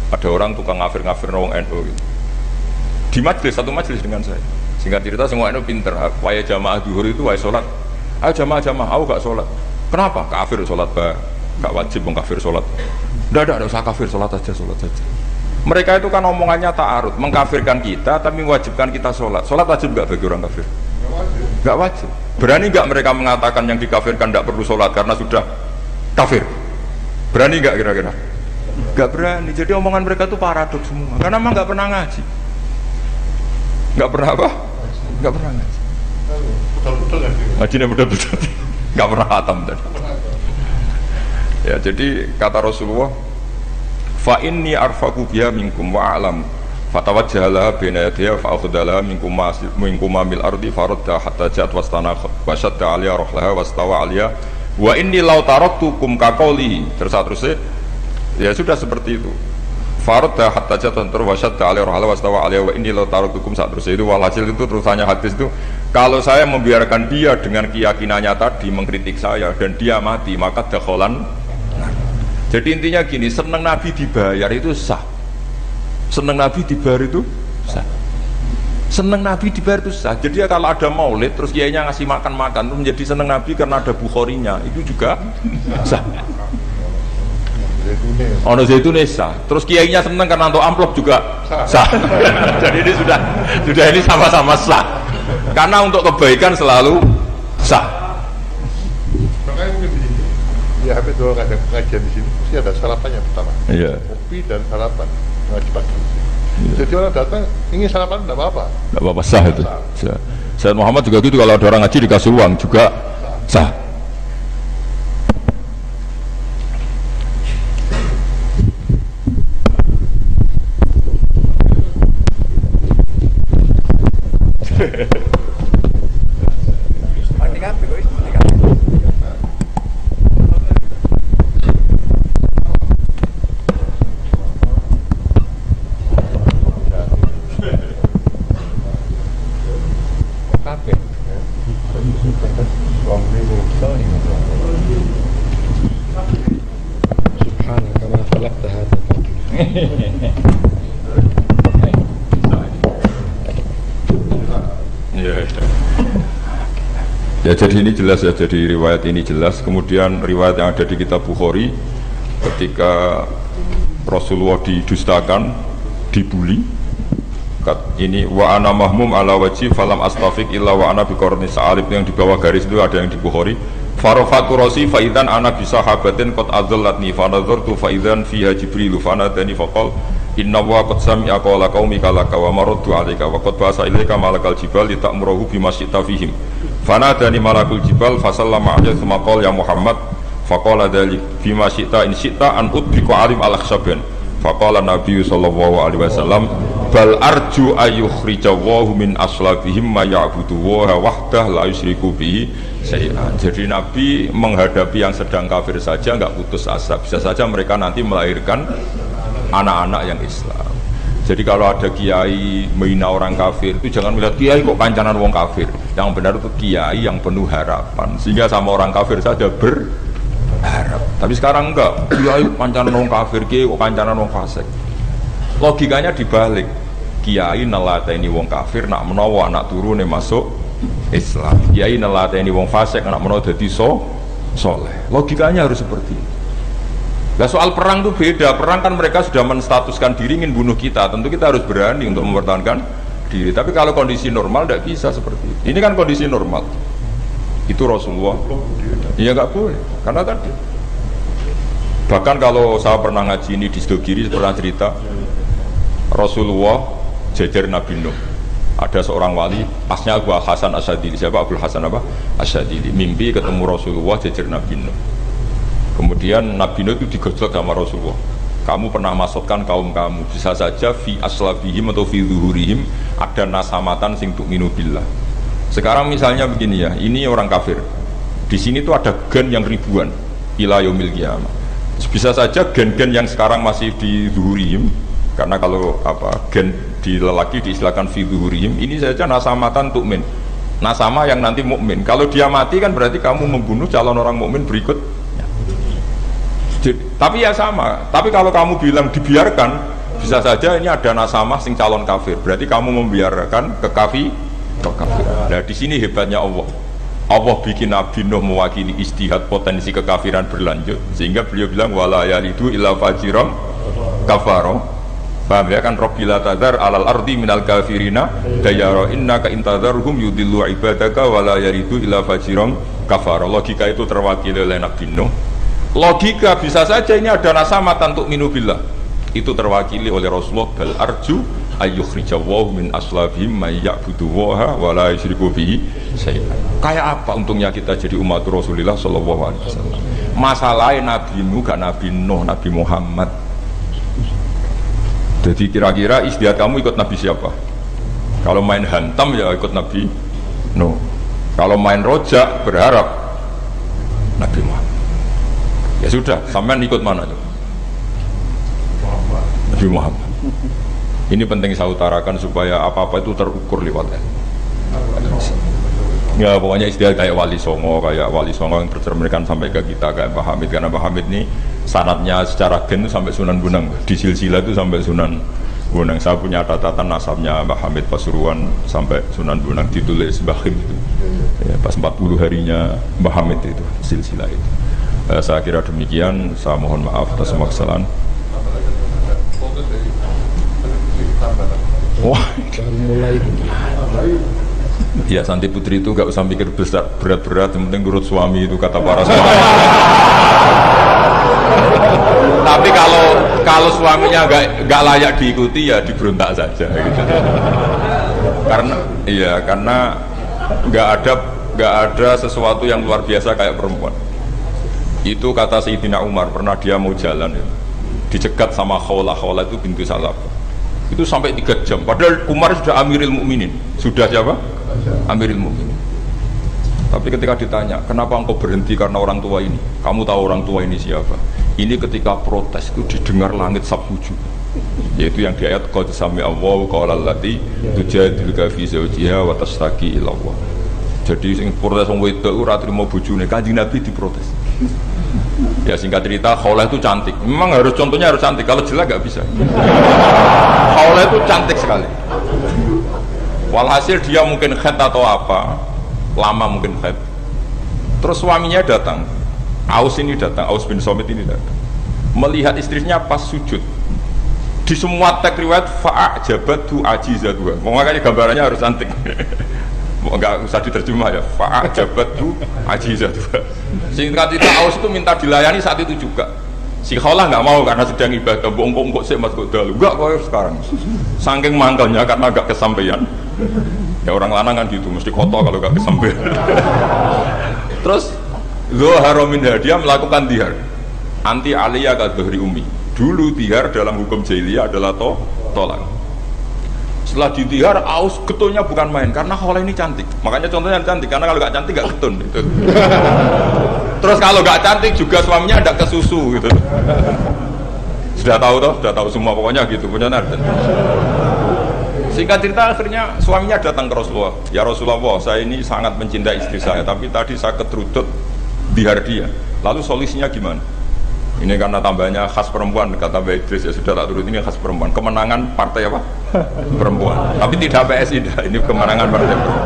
Ada orang tukang ngafir-ngafir orang NU gitu. Di majelis, satu majelis dengan saya. Singkat cerita semua NU pinter. Waya jamaah zuhur itu waya sholat. Ayo jamaah, aku gak sholat. Kenapa? Kafir sholat, gak wajib mengkafir sholat. Tidak usah kafir, sholat saja. Mereka itu kan omongannya ta'arud, mengkafirkan kita tapi mewajibkan kita sholat. Sholat wajib gak bagi orang kafir? Gak wajib. Berani gak mereka mengatakan yang dikafirkan tidak perlu sholat karena sudah kafir? Berani gak kira-kira? Gak berani. Jadi omongan mereka itu paradoks semua, karena memang gak pernah ngaji. Gak pernah apa? Gak pernah ngaji. Ngajinya betul-betul gak pernah khatam tadi. Ya, jadi kata Rasulullah, fa inni arfaqu biha minkum wa a'lam fatawajjaha baina yadayha fa akhudalaha minkum mil ardi faradda hatta ja'at wastana wa shadda 'aliya rahlaha wastawa 'aliya wa inni law taraktukum ka qawli terus ya sudah seperti itu. Faradda hatta ja'at wa shadda 'aliya rahlaha wastawa 'aliya wa inni law taraktukum saat terus itu walhasil itu terusannya hadis itu, kalau saya membiarkan dia dengan keyakinannya tadi mengkritik saya dan dia mati maka dakhalan. Jadi intinya gini, seneng Nabi dibayar itu sah. Seneng Nabi dibayar itu sah. Seneng Nabi dibayar itu sah. Jadi ya kalau ada maulid terus kiainya ngasih makan-makan itu menjadi seneng Nabi karena ada Bukharinya, itu juga sah. Ono zaitune sah. Terus kiainya seneng karena untuk amplop juga sah. Jadi ini sudah ini sama-sama sah. Karena untuk kebaikan selalu sah. Makanya mungkin begini. Ya, habis dua kajian di sini mesti ada sarapannya pertama. Iya. Kopi dan sarapan ngaji pagi. Jadi orang datang ingin sarapan tidak apa-apa. Tidak apa-apa, sah itu. Sah. Sayyid Muhammad juga gitu, kalau ada orang ngaji dikasih uang juga sah. Ya, jadi ini jelas ya, jadi riwayat ini jelas. Kemudian riwayat yang ada di kitab Bukhari ketika Rasulullah didustakan, dibuli, ini wa ana mahmum ala wajhi falam astafiq illa wa ana biqarni sa'alib, yang di bawah garis itu ada yang di Bukhari. Farafatu rasi fa idzan ana bi sahabatin qad adallatni fa nazartu fa idzan fiha jibril fa nadani fa qala inna wa qad sami'a qala qaumika laka wa maradtu 'alaika wa qad ba'asa ilaika malakal jibal li ta'muruhu bima syi'ta fihim fa nadani malakul jibal fa sallama 'alaihi thumma qala ya Muhammad fa qala dzalik bima syi'ta in syi'ta an udbiku alim al-akhsaban fa qala Nabi sallallahu alaihi wasallam bal arju ayyukhrijawahu min aslabihim ma ya'budu wa wahdah la yusyriku bihi syai'an. Jadi Nabi menghadapi yang sedang kafir saja nggak putus asa, bisa saja mereka nanti melahirkan anak-anak yang Islam. Jadi kalau ada kiai menghina orang kafir itu jangan melihat kiai kok kancanan wong kafir. Yang benar itu kiai yang penuh harapan, sehingga sama orang kafir saja berharap. Tapi sekarang enggak, kiai kancanan wong kafir, kiai kok kancanan wong fasik. Logikanya dibalik, kiai nelateni wong kafir nak menawa anak turune masuk Islam, kiai nelateni wong fasik nak menawa dadi soleh. Logikanya harus seperti itu. Nah, soal perang itu beda. Perang kan mereka sudah menstatuskan diri ingin bunuh kita, tentu kita harus berani untuk mempertahankan diri. Tapi kalau kondisi normal tidak bisa seperti itu. Ini kan kondisi normal. Itu Rasulullah ya nggak boleh, karena tadi bahkan kalau saya pernah ngaji ini di Sidogiri, pernah cerita Rasulullah jajar Nabi Nuh, Ada seorang wali, pasnya Abu Hasan Asyadili. Siapa Abu Hasan apa? Asyadili. Mimpi ketemu Rasulullah jejer Nabi Nuh. Kemudian Nabi Nuh itu digojlok sama Rasulullah. Kamu pernah maksudkan kaum kamu, bisa saja fi aslabihim atau fi zuhurihim ada nasamatan sing tu'minu billah. Sekarang misalnya begini ya, ini orang kafir. Di sini tuh ada gen yang ribuan ila yaumil qiyamah. Bisa saja gen-gen yang sekarang masih di zuhurihim, karena kalau gen di lelaki diistilahkan fi zuhurihim, ini saja nasamatan tu'min. Nasama yang nanti mukmin. Kalau dia mati kan berarti kamu membunuh calon orang mukmin berikut. Tapi ya sama. Tapi kalau kamu bilang dibiarkan, bisa saja ini ada nasamah sing calon kafir. Berarti kamu membiarkan kekafir. Nah di sini hebatnya Allah. Allah bikin Nabi Nuh mewakili istihad potensi kekafiran berlanjut, sehingga beliau bilang wala yalidu illa fajiram kafaro. Paham ya kan? Rabbila tadar alal ardi minal kafirina dayara innaka intadharhum yudillu ibadaka wala yalidu illa fajiram kafaro. Logika itu terwakili oleh Nabi Nuh. Logika bisa saja ini ada nasamatan untuk minubillah, itu terwakili oleh Rasulullah. Bal arju ayyukhrijawahu min aslabihim may ya'buduwaha wa la yusyriku bihi syai'an. Kayak apa untungnya kita jadi umat Rasulullah sallallahu alaihi wasallam? Masalahnya Nabi Nuh gak Nabi Nuh, Nabi Muhammad. Jadi kira-kira istihad kamu ikut Nabi siapa? Kalau main hantam ya ikut Nabi Nuh. Kalau main rojak berharap Nabi Muhammad. Ya sudah, sampean ikut mana tuh? Nabi Muhammad. Ini penting saya utarakan supaya apa-apa itu terukur lewatnya. Ya pokoknya istilah kayak Wali Songo yang tercerminkan sampai ke kita kayak Pak Hamid, karena Pak Hamid ini sanadnya secara gen sampai Sunan Bonang, di silsilah itu sampai Sunan Bonang. Saya punya catatan nasabnya Pak Hamid Pasuruan sampai Sunan Bonang, ditulis Mbah Khim itu. Ya, pas 40 harinya Mbah Hamid itu silsilah itu. Saya kira demikian, saya mohon maaf atas kesalahan. Wah, mulai. Ya Santi Putri itu gak usah mikir besar berat-berat, yang penting nurut suami, itu kata para suami. Tapi kalau suaminya gak layak diikuti ya diberontak saja gitu. Karena gak ada sesuatu yang luar biasa kayak perempuan. Itu kata Sayyidina Umar, pernah dia mau jalan ya, dicegat sama Khawlah itu bintu Salaf. Itu sampai 3 jam, padahal Umar sudah Amirul Mukminin. Sudah siapa? Amirul Mukminin. Tapi ketika ditanya, kenapa engkau berhenti karena orang tua ini? Kamu tahu orang tua ini siapa? Ini ketika protes itu didengar langit sabtuju. Yaitu yang di ayat qad sami Allahu qaulal lati tujadiluka fi zawjiha wa tashtaki ila Allah. Jadi sing protes wong wedok ora trimo bojone, Kanjeng Nabi diprotes. Ya singkat cerita, Khawlah itu cantik. Memang contohnya harus cantik. Kalau jelek gak bisa. Khawlah itu cantik sekali. Walhasil dia mungkin khed atau apa, lama mungkin khed. Terus suaminya datang. Aus ini datang, Aus bin Somit ini datang. Melihat istrinya pas sujud. Di semua teks riwayat fa'ajabatu ajizatuha. Makanya gambarannya harus cantik. Enggak usah diterjemah ya, fa'ajabatu ajizatuha. Singkat cerita, Aus itu minta dilayani saat itu juga. Si Khawlah nggak mau karena sedang ibadah. Bongkok sih mas dalu. Enggak kau sekarang. Saking mangkalnya karena agak kesampaian. Ya orang lanang kan gitu, mesti kotor kalau gak kesampaian. Terus Zuhara min dia melakukan dihar. Anti aliyah kadhri umi. Dulu dihar dalam hukum jahiliyah adalah tolak. Setelah ditihar, Aus getulnya bukan main karena Khawlah ini cantik. Makanya contohnya cantik, karena kalau gak cantik gak getun gitu. Terus kalau gak cantik juga suaminya ada kesusu gitu. Sudah tahu semua pokoknya gitu punya narden. Singkat cerita akhirnya suaminya datang ke Rasulullah. Ya Rasulullah, saya ini sangat mencintai istri saya, tapi tadi saya keterudut dihar dia. Lalu solusinya gimana? Ini karena tambahnya khas perempuan, kata Mbak Idris, ya sudah tak turut, ini khas perempuan. Kemenangan partai apa? Perempuan. Tapi tidak PSI, ini kemenangan partai perempuan.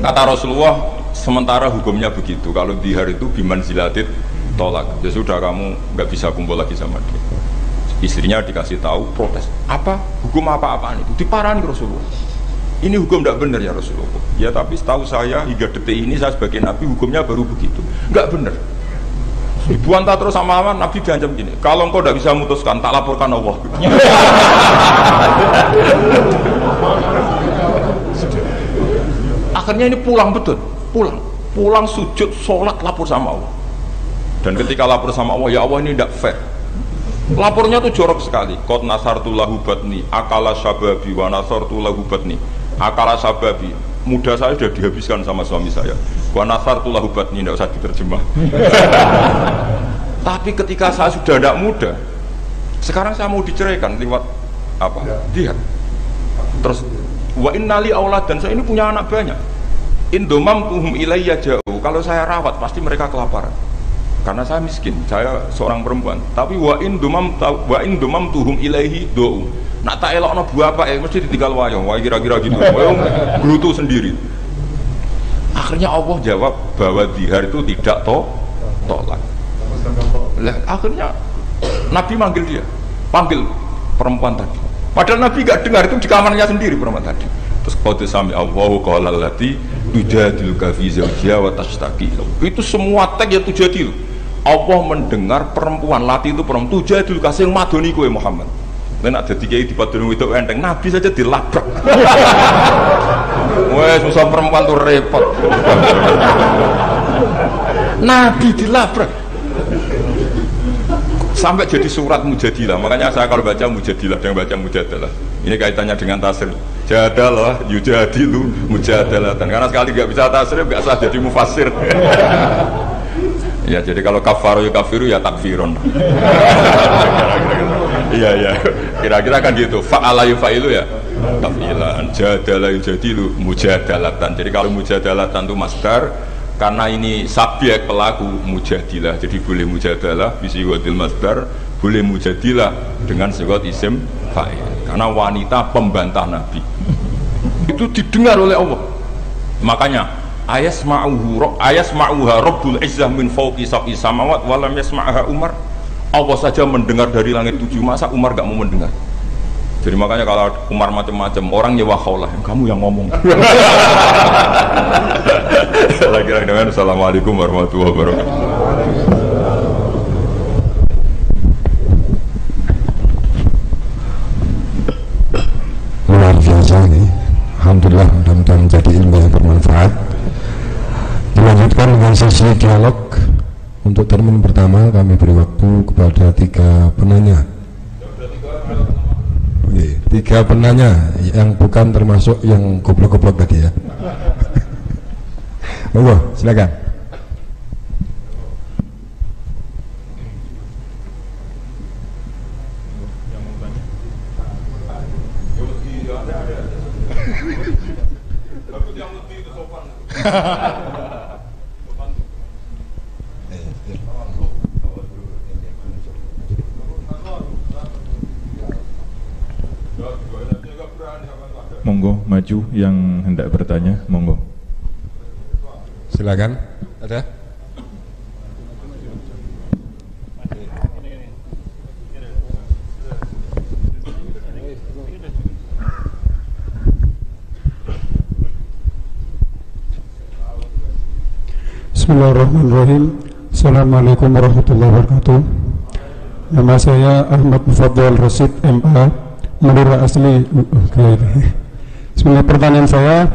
Kata Rasulullah, sementara hukumnya begitu. Kalau dihar itu biman zilatit tolak. Ya sudah, kamu nggak bisa kumpul lagi sama dia. Istrinya dikasih tahu, protes. Apa? Hukum apa-apaan itu? Diparani Rasulullah. Ini hukum tidak benar ya Rasulullah. Ya tapi setahu saya hingga detik ini saya sebagai Nabi hukumnya baru begitu. Nggak benar. Dibantah terus sama Nabi diancam gini, kalau engkau tidak bisa memutuskan, tak laporkan Allah. Akhirnya ini pulang betul, pulang sujud, sholat, lapor sama Allah. Dan ketika lapor sama Allah, ya Allah ini tidak fair. Lapornya tuh jorok sekali. Qad nasartu lahu batni, akala sababi wa nasartu lahu batni. Akala sababi, muda saya sudah dihabiskan sama suami saya. Wa nasartu lahu batni, tidak usah diterjemah. Tapi ketika saya sudah tidak muda, sekarang saya mau diceraikan lewat apa? Jihad. Terus wa innali aulad, dan saya ini punya anak banyak. Indomam tuhum ilayya jauh. Kalau saya rawat pasti mereka kelaparan. Karena saya miskin, saya seorang perempuan. Tapi wa indumam tuhum ilaihi do'u. Nak tak elokno bapak mesti ditinggal wayo. Wah kira-kira gitu. Wayo gerutu sendiri. Akhirnya Allah jawab bahwa dihar itu tidak tolak. Lah akhirnya Nabi manggil dia, panggil perempuan tadi. Padahal Nabi gak dengar, itu di kamarnya sendiri perempuan tadi. Terus qad sami Allahu qala allati tujadiluka fi zawjiha wa tashtaki. Itu semua teks ya tujadilu. Allah mendengar perempuan, lati itu perempuan tujadil kasih madoni kowe Muhammad. Dan ada tiga di padunung itu enteng, Nabi saja dilabrak. Wes susah perempuan tuh repot. Nabi dilabrak. Sampai jadi surat Mujadilah. Makanya saya kalau baca Mujadilah dan baca Mujadalah, ini kaitannya dengan tasrif. Jadalah, yujadilu, mujadalah. Dan karena sekali nggak bisa tasrif, nggak sah jadi mufassir. Ya jadi kalau kafaru ya kafiru ya takfirun. Iya kira-kira kan gitu. Fa'ala yufa'ilu ya tafilan, jadalah yujadilu mujadalatan. Jadi kalau mujadalatan itu masdar, karena ini subjek pelaku mujadilah, jadi boleh mujadalah bisigotil masdar, boleh mujadilah dengan sigot isim fa'il. Karena wanita pembantah Nabi itu didengar oleh Allah. Makanya ayasma'uha Rabbul Izzah min fawqi sab'i samawat walam yasma'aha Umar. Allah saja mendengar dari langit 7, masa Umar gak mau mendengar? Jadi makanya kalau Umar macam-macam, orang nyewa khaulah, kamu yang ngomong. Lagi-lagi dengan Assalamualaikum warahmatullahi wabarakatuh. Luar biasa nih, alhamdulillah, mudah-mudahan menjadi ilmu yang bermanfaat. Dilanjutkan dengan sesi dialog. Untuk termin pertama kami beri waktu kepada 3 penanya. Oke, 3 penanya yang bukan termasuk yang goblok-goblok tadi ya. Monggo, silakan. Monggo maju yang hendak bertanya, monggo. Silakan. Ada? Bismillahirrahmanirrahim. Assalamualaikum warahmatullahi wabarakatuh. Nama saya Ahmad Mufaddal Rasid MA, Madura asli. Sebenarnya pertanyaan saya,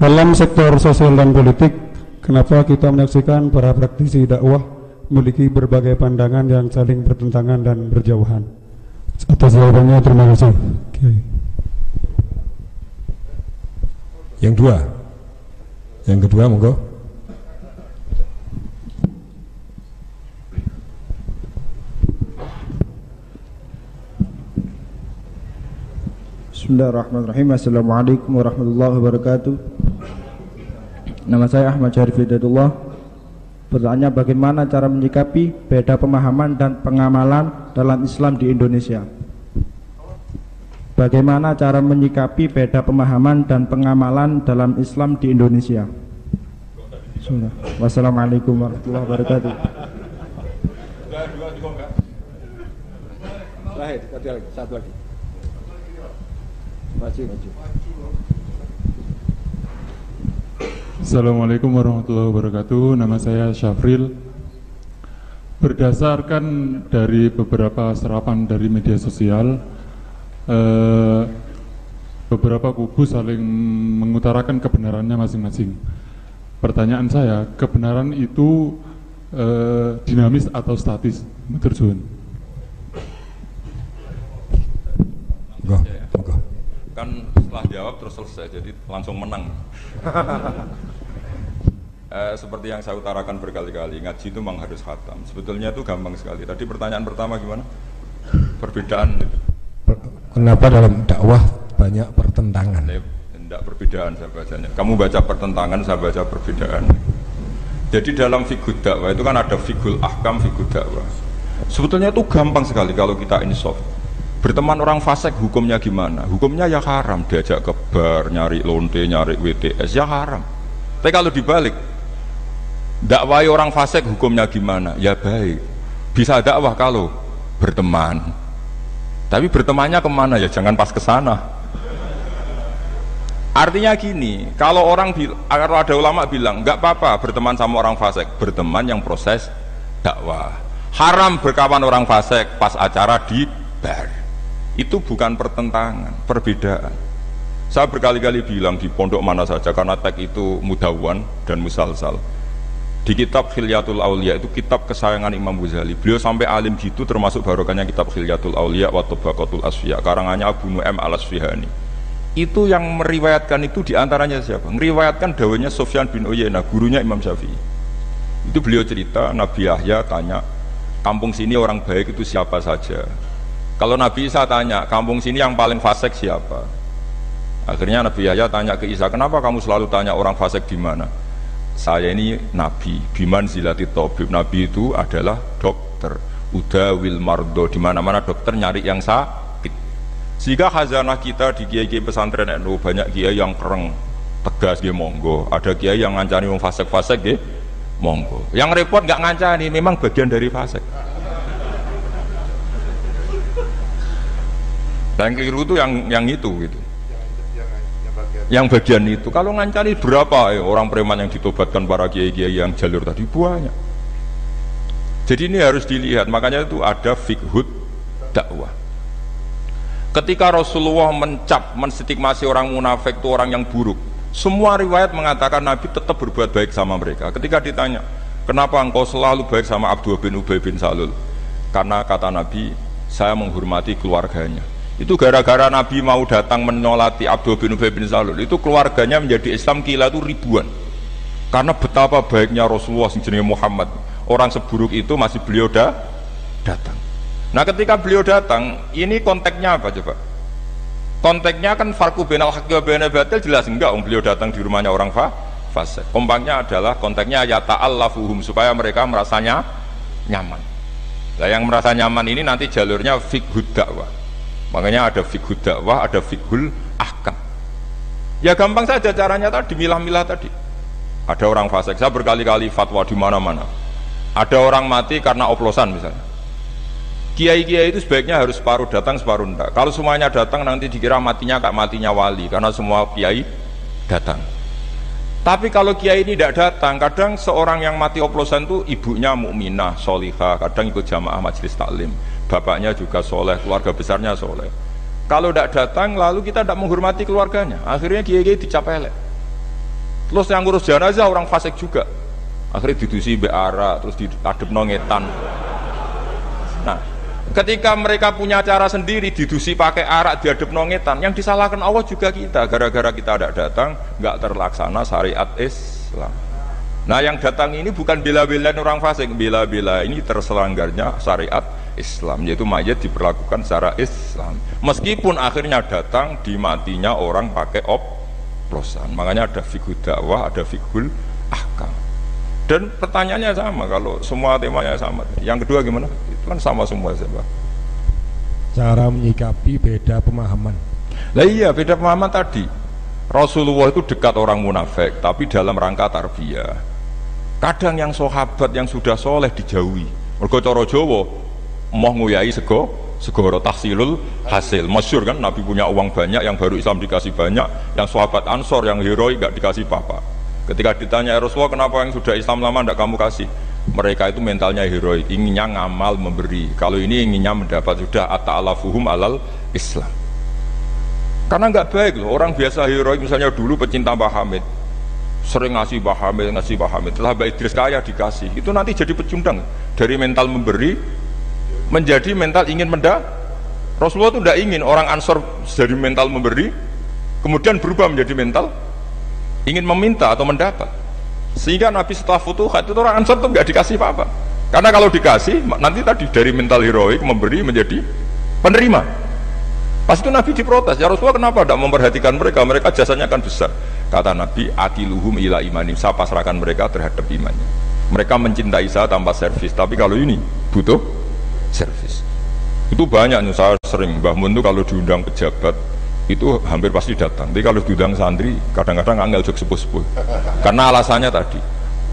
dalam sektor sosial dan politik, kenapa kita menyaksikan para praktisi dakwah memiliki berbagai pandangan yang saling bertentangan dan berjauhan? Atas jawabannya terima kasih. Yang kedua monggo. Bismillahirrahmanirrahim. Assalamualaikum warahmatullahi wabarakatuh. Nama saya Ahmad Syarif Hidayatullah. Pertanyaan, bagaimana cara menyikapi beda pemahaman dan pengamalan dalam Islam di Indonesia? Bagaimana cara menyikapi beda pemahaman dan pengamalan dalam Islam di Indonesia? Wassalamualaikum warahmatullahi wabarakatuh. Satu lagi. Assalamualaikum warahmatullahi wabarakatuh. Nama saya Syafril. Berdasarkan dari beberapa serapan dari media sosial, beberapa kubu saling mengutarakan kebenarannya masing-masing. Pertanyaan saya, kebenaran itu dinamis atau statis? Matur suwun. Kan setelah jawab terus selesai, jadi langsung menang. Seperti yang saya utarakan berkali-kali, ngaji itu memang harus khatam. Sebetulnya itu gampang sekali. Tadi pertanyaan pertama gimana? Perbedaan itu. Kenapa dalam dakwah banyak pertentangan? Tidak perbedaan saya bacanya. Kamu baca pertentangan, saya baca perbedaan. Jadi dalam fiqh dakwah itu kan ada fiqhul ahkam, fiqh dakwah. Sebetulnya itu gampang sekali kalau kita insaf. Berteman orang fasik hukumnya gimana? Hukumnya ya haram, diajak ke bar, nyari lonte, nyari WTS, ya haram. Tapi kalau dibalik, dakwai orang fasik hukumnya gimana? Ya baik. Bisa dakwah kalau berteman. Tapi bertemannya kemana ya? Jangan pas ke sana. Artinya gini, kalau kalau ada ulama bilang nggak apa-apa berteman sama orang fasik, berteman yang proses dakwah. Haram berkawan orang fasik pas acara di bar. Itu bukan pertentangan, perbedaan. Saya berkali-kali bilang di pondok mana saja, karena teks itu mudawwan dan musalsal. Di kitab Khilyatul Aulia, itu kitab kesayangan Imam Ghazali. Beliau sampai alim gitu, termasuk barokahnya kitab Khilyatul Aulia wa Tabaqatul Asfiya, karangannya Abu Nu'aim al-Asfihani. Itu yang meriwayatkan itu diantaranya siapa? Meriwayatkan dawanya Sufyan bin Uyainah, gurunya Imam Syafi'i. Itu beliau cerita, Nabi Yahya tanya, kampung sini orang baik itu siapa saja? Kalau Nabi Isa tanya, kampung sini yang paling fasik siapa? Akhirnya Nabi Yahya tanya ke Isa, kenapa kamu selalu tanya orang fasik di mana? Saya ini Nabi, biman zilati tabib. Nabi itu adalah dokter, udawil mardo, di mana-mana dokter nyari yang sakit. Sehingga khazanah kita di kiai-kiai pesantren NU banyak kiai yang kereng, tegas dia monggo. Ada kiai yang ngancani wong fasik-fasik dia monggo. Yang repot nggak ngancani, memang bagian dari fasik. Dan keliru itu yang itu gitu. Yang bagian itu. Kalau ngancani berapa orang preman yang ditobatkan para kiai-kiai yang jalur tadi banyak. Jadi ini harus dilihat. Makanya itu ada fiqhud dakwah. Ketika Rasulullah menstigmasi orang munafik itu orang yang buruk, semua riwayat mengatakan Nabi tetap berbuat baik sama mereka. Ketika ditanya, kenapa engkau selalu baik sama Abdullah bin Ubay bin Salul? Karena kata Nabi, saya menghormati keluarganya. Itu gara-gara Nabi mau datang menolati Abdullah bin Ubay bin Salul, itu keluarganya menjadi Islam kila itu ribuan. Karena betapa baiknya Rasulullah jenenge Muhammad, orang seburuk itu masih beliau datang. Nah ketika beliau datang, ini konteksnya apa coba? Konteksnya kan farqu bainal haqqi wa bainal batil, jelas enggak beliau datang di rumahnya orang fasik. Kompaknya adalah konteksnya ya ta'allafuhum, supaya mereka merasanya nyaman. Nah yang merasa nyaman ini nanti jalurnya fiqhud dakwah. Makanya ada fiqhul dakwah, ada fiqhul ahkam. Ya gampang saja caranya tadi, milah-milah tadi. Ada orang fasik, saya berkali-kali fatwa di mana-mana. Ada orang mati karena oplosan misalnya. Kiai-kiai itu sebaiknya harus separuh datang, separuh enggak. Kalau semuanya datang nanti dikira matinya kayak matinya wali, karena semua kiai datang. Tapi kalau kiai ini tidak datang, kadang seorang yang mati oplosan itu ibunya mukminah, solihah, kadang ikut jamaah majelis taklim. Bapaknya juga soleh, keluarga besarnya soleh. Kalau tidak datang, lalu kita tidak menghormati keluarganya. Akhirnya kiai-kiai dicapelek. Terus yang ngurus jenazah orang fasik juga. Akhirnya didusi beara, terus diadep nongetan. Nah, ketika mereka punya cara sendiri, didusi pakai arak, diadep nongetan, yang disalahkan Allah juga kita. Gara-gara kita tidak datang, nggak terlaksana syariat Islam. Nah, yang datang ini bukan bela-belain orang fasik, bela-bela ini terselanggarnya syariat Islam, yaitu mayat diperlakukan secara Islam. Meskipun akhirnya datang di matinya orang pakai oplosan. Makanya ada fiqhul dakwah, ada fiqhul ahkam. Dan pertanyaannya sama, kalau semua temanya sama. Yang kedua gimana? Itu kan sama semua sebab. Cara menyikapi beda pemahaman. Lah iya, beda pemahaman tadi. Rasulullah itu dekat orang munafik, tapi dalam rangka tarbiyah. Kadang yang sahabat yang sudah soleh dijauhi. Mergo cara Jawa mau nguyai segoro tahsilul hasil. Masyhur kan, Nabi punya uang banyak, yang baru Islam dikasih banyak, yang sahabat Ansor yang heroik gak dikasih apa-apa. Ketika ditanya Rasulullah, kenapa yang sudah Islam lama tidak kamu kasih? Mereka itu mentalnya heroik, inginnya ngamal memberi. Kalau ini inginnya mendapat, sudah ata'alafuhum alal Islam. Karena nggak baik loh, orang biasa heroik misalnya dulu pecinta Mbah Hamid, sering ngasih Mbah Hamid, setelah Mbak Idris kaya dikasih, itu nanti jadi pecundang dari mental memberi menjadi mental ingin Rasulullah itu tidak ingin orang Ansor dari mental memberi kemudian berubah menjadi mental ingin meminta atau mendapat, sehingga Nabi setelah Futuhat itu orang Ansor itu nggak dikasih apa-apa, karena kalau dikasih nanti tadi dari mental heroik memberi menjadi penerima. Pas itu Nabi diprotes, ya Rasulullah kenapa tidak memperhatikan mereka jasanya kan besar. Kata Nabi, akiluhum ila imanim, saya pasrahkan mereka terhadap imannya. Mereka mencintai saya tanpa servis, tapi kalau ini butuh servis. Itu banyak, saya sering, Mbah Mun itu kalau diundang pejabat itu hampir pasti datang. Tapi kalau diundang santri, kadang-kadang angel jok sepuh-sepuh. Karena alasannya tadi,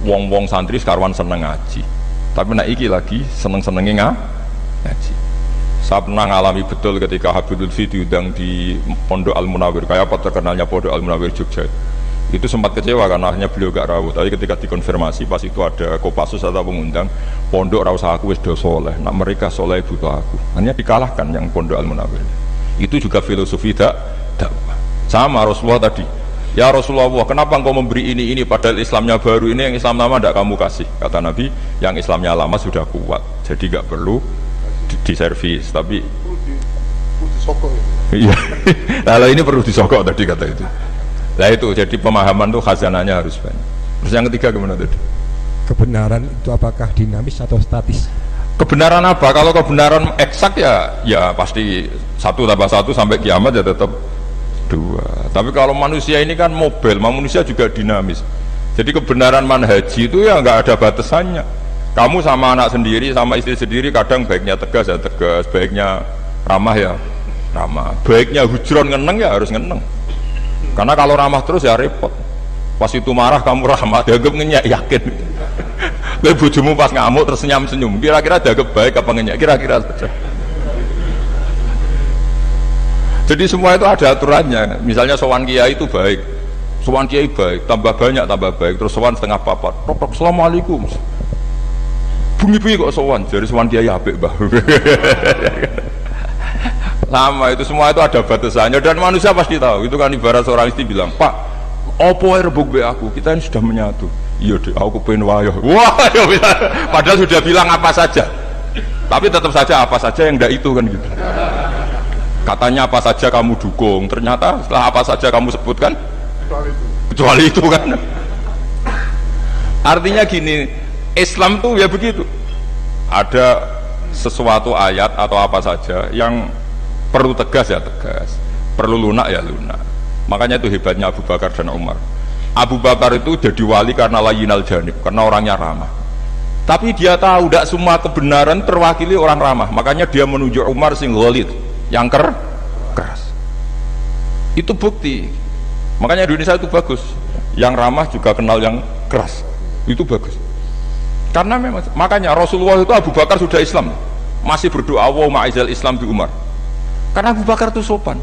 wong-wong santri sekarwan seneng ngaji, tapi nak iki lagi seneng-senengnya ngaji. Saya pernah ngalami betul ketika Habib Lutfi diundang di Pondok Al-Munawir, kayak apa terkenalnya Pondok Al-Munawir Jogja. Itu sempat kecewa karena akhirnya beliau gak rawuh. Tapi ketika dikonfirmasi pas itu ada Kopassus atau pengundang, pondok rawuh aku wis do soleh, nak mereka soleh butuh aku. Hanya dikalahkan yang Pondok Al-Munawir. Itu juga filosofi dakwah. Sama Rasulullah tadi. Ya Rasulullah, kenapa engkau memberi ini padahal Islamnya baru, ini yang Islam lama tidak kamu kasih? Kata Nabi, yang Islamnya lama sudah kuat, jadi gak perlu di servis, tapi perlu disokok ya. Iya. Kalau ini perlu disokok tadi kata itu. Nah itu jadi pemahaman tuh khazanahnya harus banyak. Terus yang ketiga gimana tadi? Kebenaran itu apakah dinamis atau statis? Kebenaran apa? Kalau kebenaran eksak ya pasti 1+1 sampai kiamat ya tetap 2. Tapi kalau manusia ini kan mobil, manusia juga dinamis. Jadi kebenaran manhaji itu ya nggak ada batasannya. Kamu sama anak sendiri, sama istri sendiri, kadang baiknya tegas ya tegas, baiknya ramah ya ramah, baiknya hujron ngeneng ya harus ngeneng. Karena kalau ramah terus ya repot. Pas itu marah kamu ramah, dianggap ngenyak, yakin. Lalu bojomu pas ngamuk terus senyum-senyum, kira-kira dianggap baik apa ngenyak? Kira-kira saja. Jadi semua itu ada aturannya. Misalnya sowan kiai itu baik, sowan kiai baik, tambah banyak tambah baik, terus sowan setengah papat, tok assalamualaikum. Bunyi-bunyi kok sowan, jadi sowan kiai apik bah. Sama itu semua itu ada batasannya dan manusia pasti tahu. Itu kan ibarat seorang istri bilang, Pak, opo rebuk be aku, kita ini sudah menyatu. Iya deh, aku pengen wayo. Wah, padahal sudah bilang apa saja, tapi tetap saja apa saja yang enggak itu kan gitu. Katanya apa saja kamu dukung, ternyata setelah apa saja kamu sebutkan kecuali itu kan. Artinya gini, Islam tuh ya begitu, ada sesuatu ayat atau apa saja yang perlu tegas ya tegas, perlu lunak ya lunak. Makanya itu hebatnya Abu Bakar dan Umar. Abu Bakar itu jadi wali karena layinal janib, karena orangnya ramah. Tapi dia tahu tidak semua kebenaran terwakili orang ramah, makanya dia menunjuk Umar sing ghalid, yang keras. Itu bukti. Makanya di Indonesia itu bagus, yang ramah juga kenal yang keras, itu bagus. Karena memang, makanya Rasulullah itu Abu Bakar sudah Islam, masih berdoa wa ma'izal Islam bi Umar. Karena Abu Bakar itu sopan.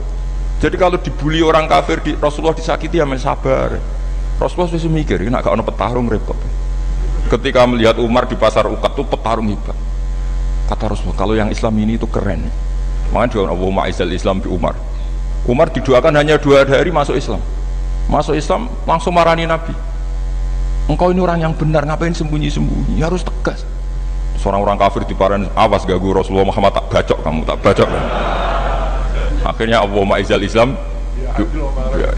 Jadi kalau dibully orang kafir, Rasulullah disakiti ya sabar. Rasulullah sudah mikir, nak gak ada petarung repot. Ketika melihat Umar di pasar Uqad itu petarung hebat. Kata Rasulullah, kalau yang Islam ini itu keren. Makanya doa wa ma'izal Islam bi Umar. Umar didoakan hanya 2 hari masuk Islam. Masuk Islam langsung marani Nabi. Engkau ini orang yang benar, ngapain sembunyi-sembunyi? Harus tegas. Seorang orang kafir diparahin, awas gagu Rasulullah Muhammad, tak bacok kamu, tak bacok. Akhirnya Allahumma izal Islam ya,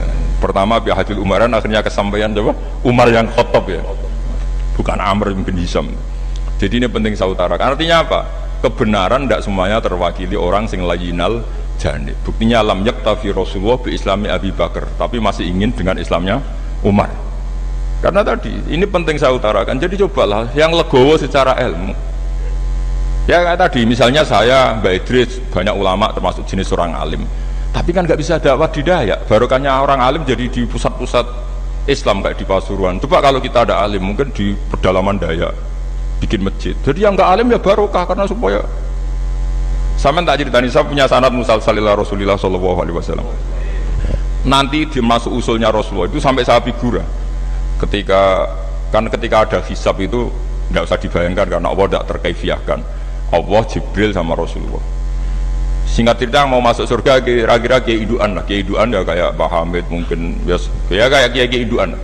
pertama bihadil umaran, akhirnya kesampaian coba Umar yang khotob ya, bukan Amr bin Hisham. Jadi ini penting saya utarakan. Artinya apa? Kebenaran tidak semuanya terwakili orang sing layinal janib. Buktinya lam yaktafi Rasulullah bi islami Abi Bakar, tapi masih ingin dengan Islamnya Umar. Karena tadi, ini penting saya utarakan. Jadi cobalah yang legowo secara ilmu. Ya kayak tadi, misalnya saya, Mbak Idris, banyak ulama termasuk jenis orang alim. Tapi kan nggak bisa dakwah di Dayak. Barokahnya orang alim jadi di pusat-pusat Islam kayak di Pasuruan. Coba kalau kita ada alim, mungkin di pedalaman Dayak bikin masjid. Jadi yang nggak alim ya barokah, karena supaya sama tak ceritani, saya punya sanad musalsalillah Rasulullah SAW. Nanti dimasuk usulnya Rasulullah itu sampai saya figura. Ketika ada hisab itu nggak usah dibayangkan karena Allah tidak terkaifiahkan. Allah Jibril sama Rasulullah. Singkat cerita mau masuk surga kira-kira kiai induan lah. Kiai induan ya kayak Pak Hamid mungkin ya kayak kiai induan.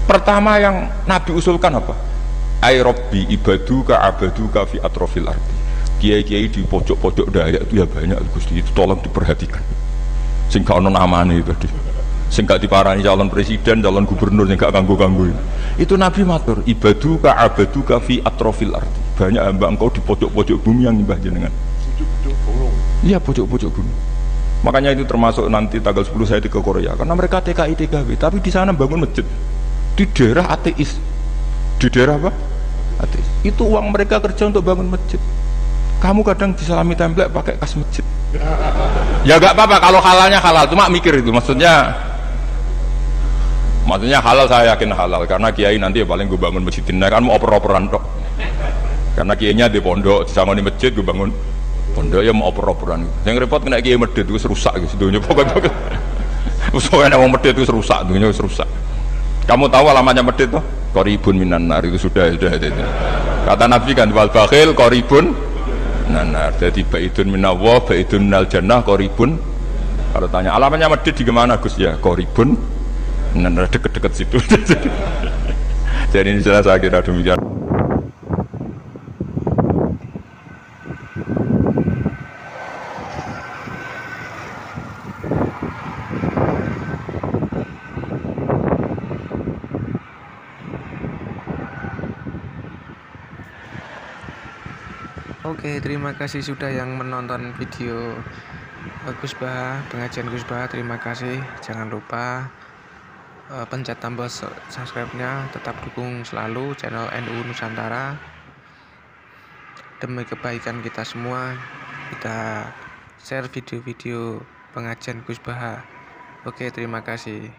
Pertama yang Nabi usulkan apa? Ai Rabbi ibaduka abaduka fi atrofil ardi. Kiai-kiai di pojok-pojok Dayak itu ya banyak Gusti, itu tolong diperhatikan. Sing gak ono namane tadi. Sing gak diparani calon presiden, calon gubernur sing gak ganggu-ganggu. Itu Nabi matur, ibaduka abaduka fi atrofil ardi. Banyak hamba engkau di pojok-pojok bumi yang nyembah jenengan. Pojok-pojok gunung. Iya, pojok-pojok gunung. Makanya itu termasuk nanti tanggal 10 saya ke Korea karena mereka TKI TKW, tapi di sana bangun masjid. Di daerah ateis. Di daerah apa? Ateis. Itu uang mereka kerja untuk bangun masjid. Kamu kadang disalami template pakai kas masjid. Ya gak apa-apa kalau halalnya halal, cuma mikir itu maksudnya halal, saya yakin halal karena kiai nanti ya paling gue bangun masjid ini kan mau oper-operan tok. Karena kiainya di pondok, disangoni masjid gue bangun pondok ya mau oper-operan. Yang repot kena kiai medit itu rusak gitu. Pokoknya usulnya mau medit itu rusak, dunia rusak. Kamu tahu alamatnya medit tuh? Qoribun minan nar, itu sudah. Kata Nabi kan wal bakhil qoribun nanar, jadi baidun minallah, baidun minal jannah, qoribun. Kalau tanya alamatnya medit di mana Gus? Ya qoribun nanar, deket-deket situ. Jadi ini jelas saya kira demikian. Oke, terima kasih sudah yang menonton video Gus Baha, pengajian Gus Baha. Terima kasih. Jangan lupa pencet tombol subscribe-nya. Tetap dukung selalu channel NU Nusantara. Demi kebaikan kita semua, kita share video-video pengajian Gus Baha. Oke, terima kasih.